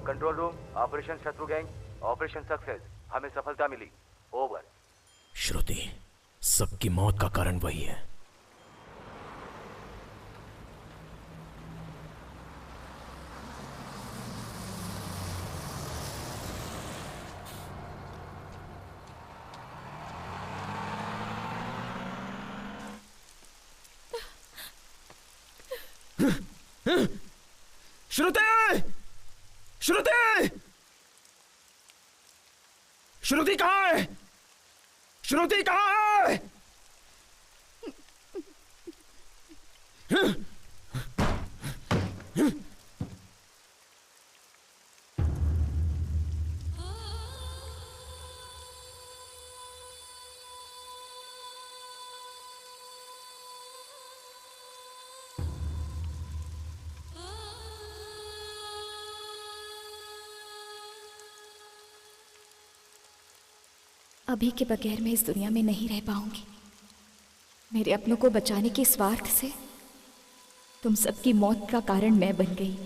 कंट्रोल रूम, ऑपरेशन शत्रु गैंग, ऑपरेशन सक्सेस। हमें सफलता मिली। ओवर। श्रुति, सबकी मौत का कारण वही है। श्रुति, श्रुति, श्रुति कहाँ है? श्रुति कहाँ है? अभी के बगैर मैं इस दुनिया में नहीं रह पाऊंगी। मेरे अपनों को बचाने के स्वार्थ से तुम सबकी मौत का कारण मैं बन गई।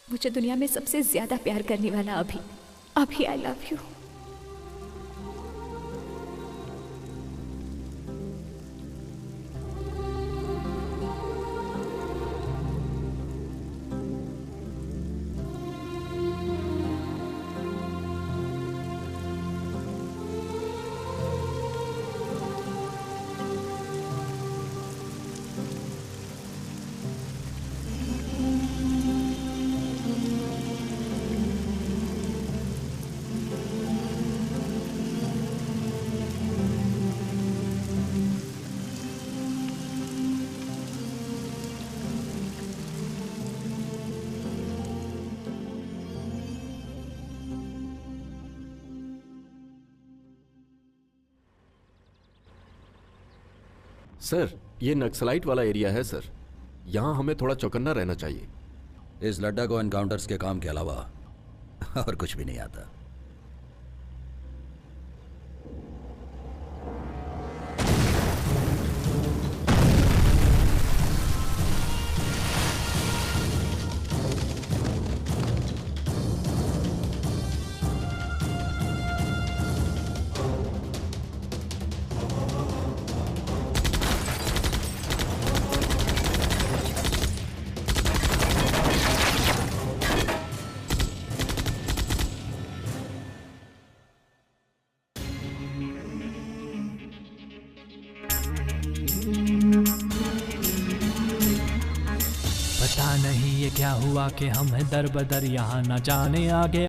मुझे दुनिया में सबसे ज्यादा प्यार करने वाला अभी आई लव यू। सर, ये नक्सलाइट वाला एरिया है सर। यहाँ हमें थोड़ा चौकन्ना रहना चाहिए। इस लड्डा को एनकाउंटर्स के काम के अलावा और कुछ भी नहीं आता। पता नहीं ये क्या हुआ कि हम हैं दर बदर यहाँ न जाने आगे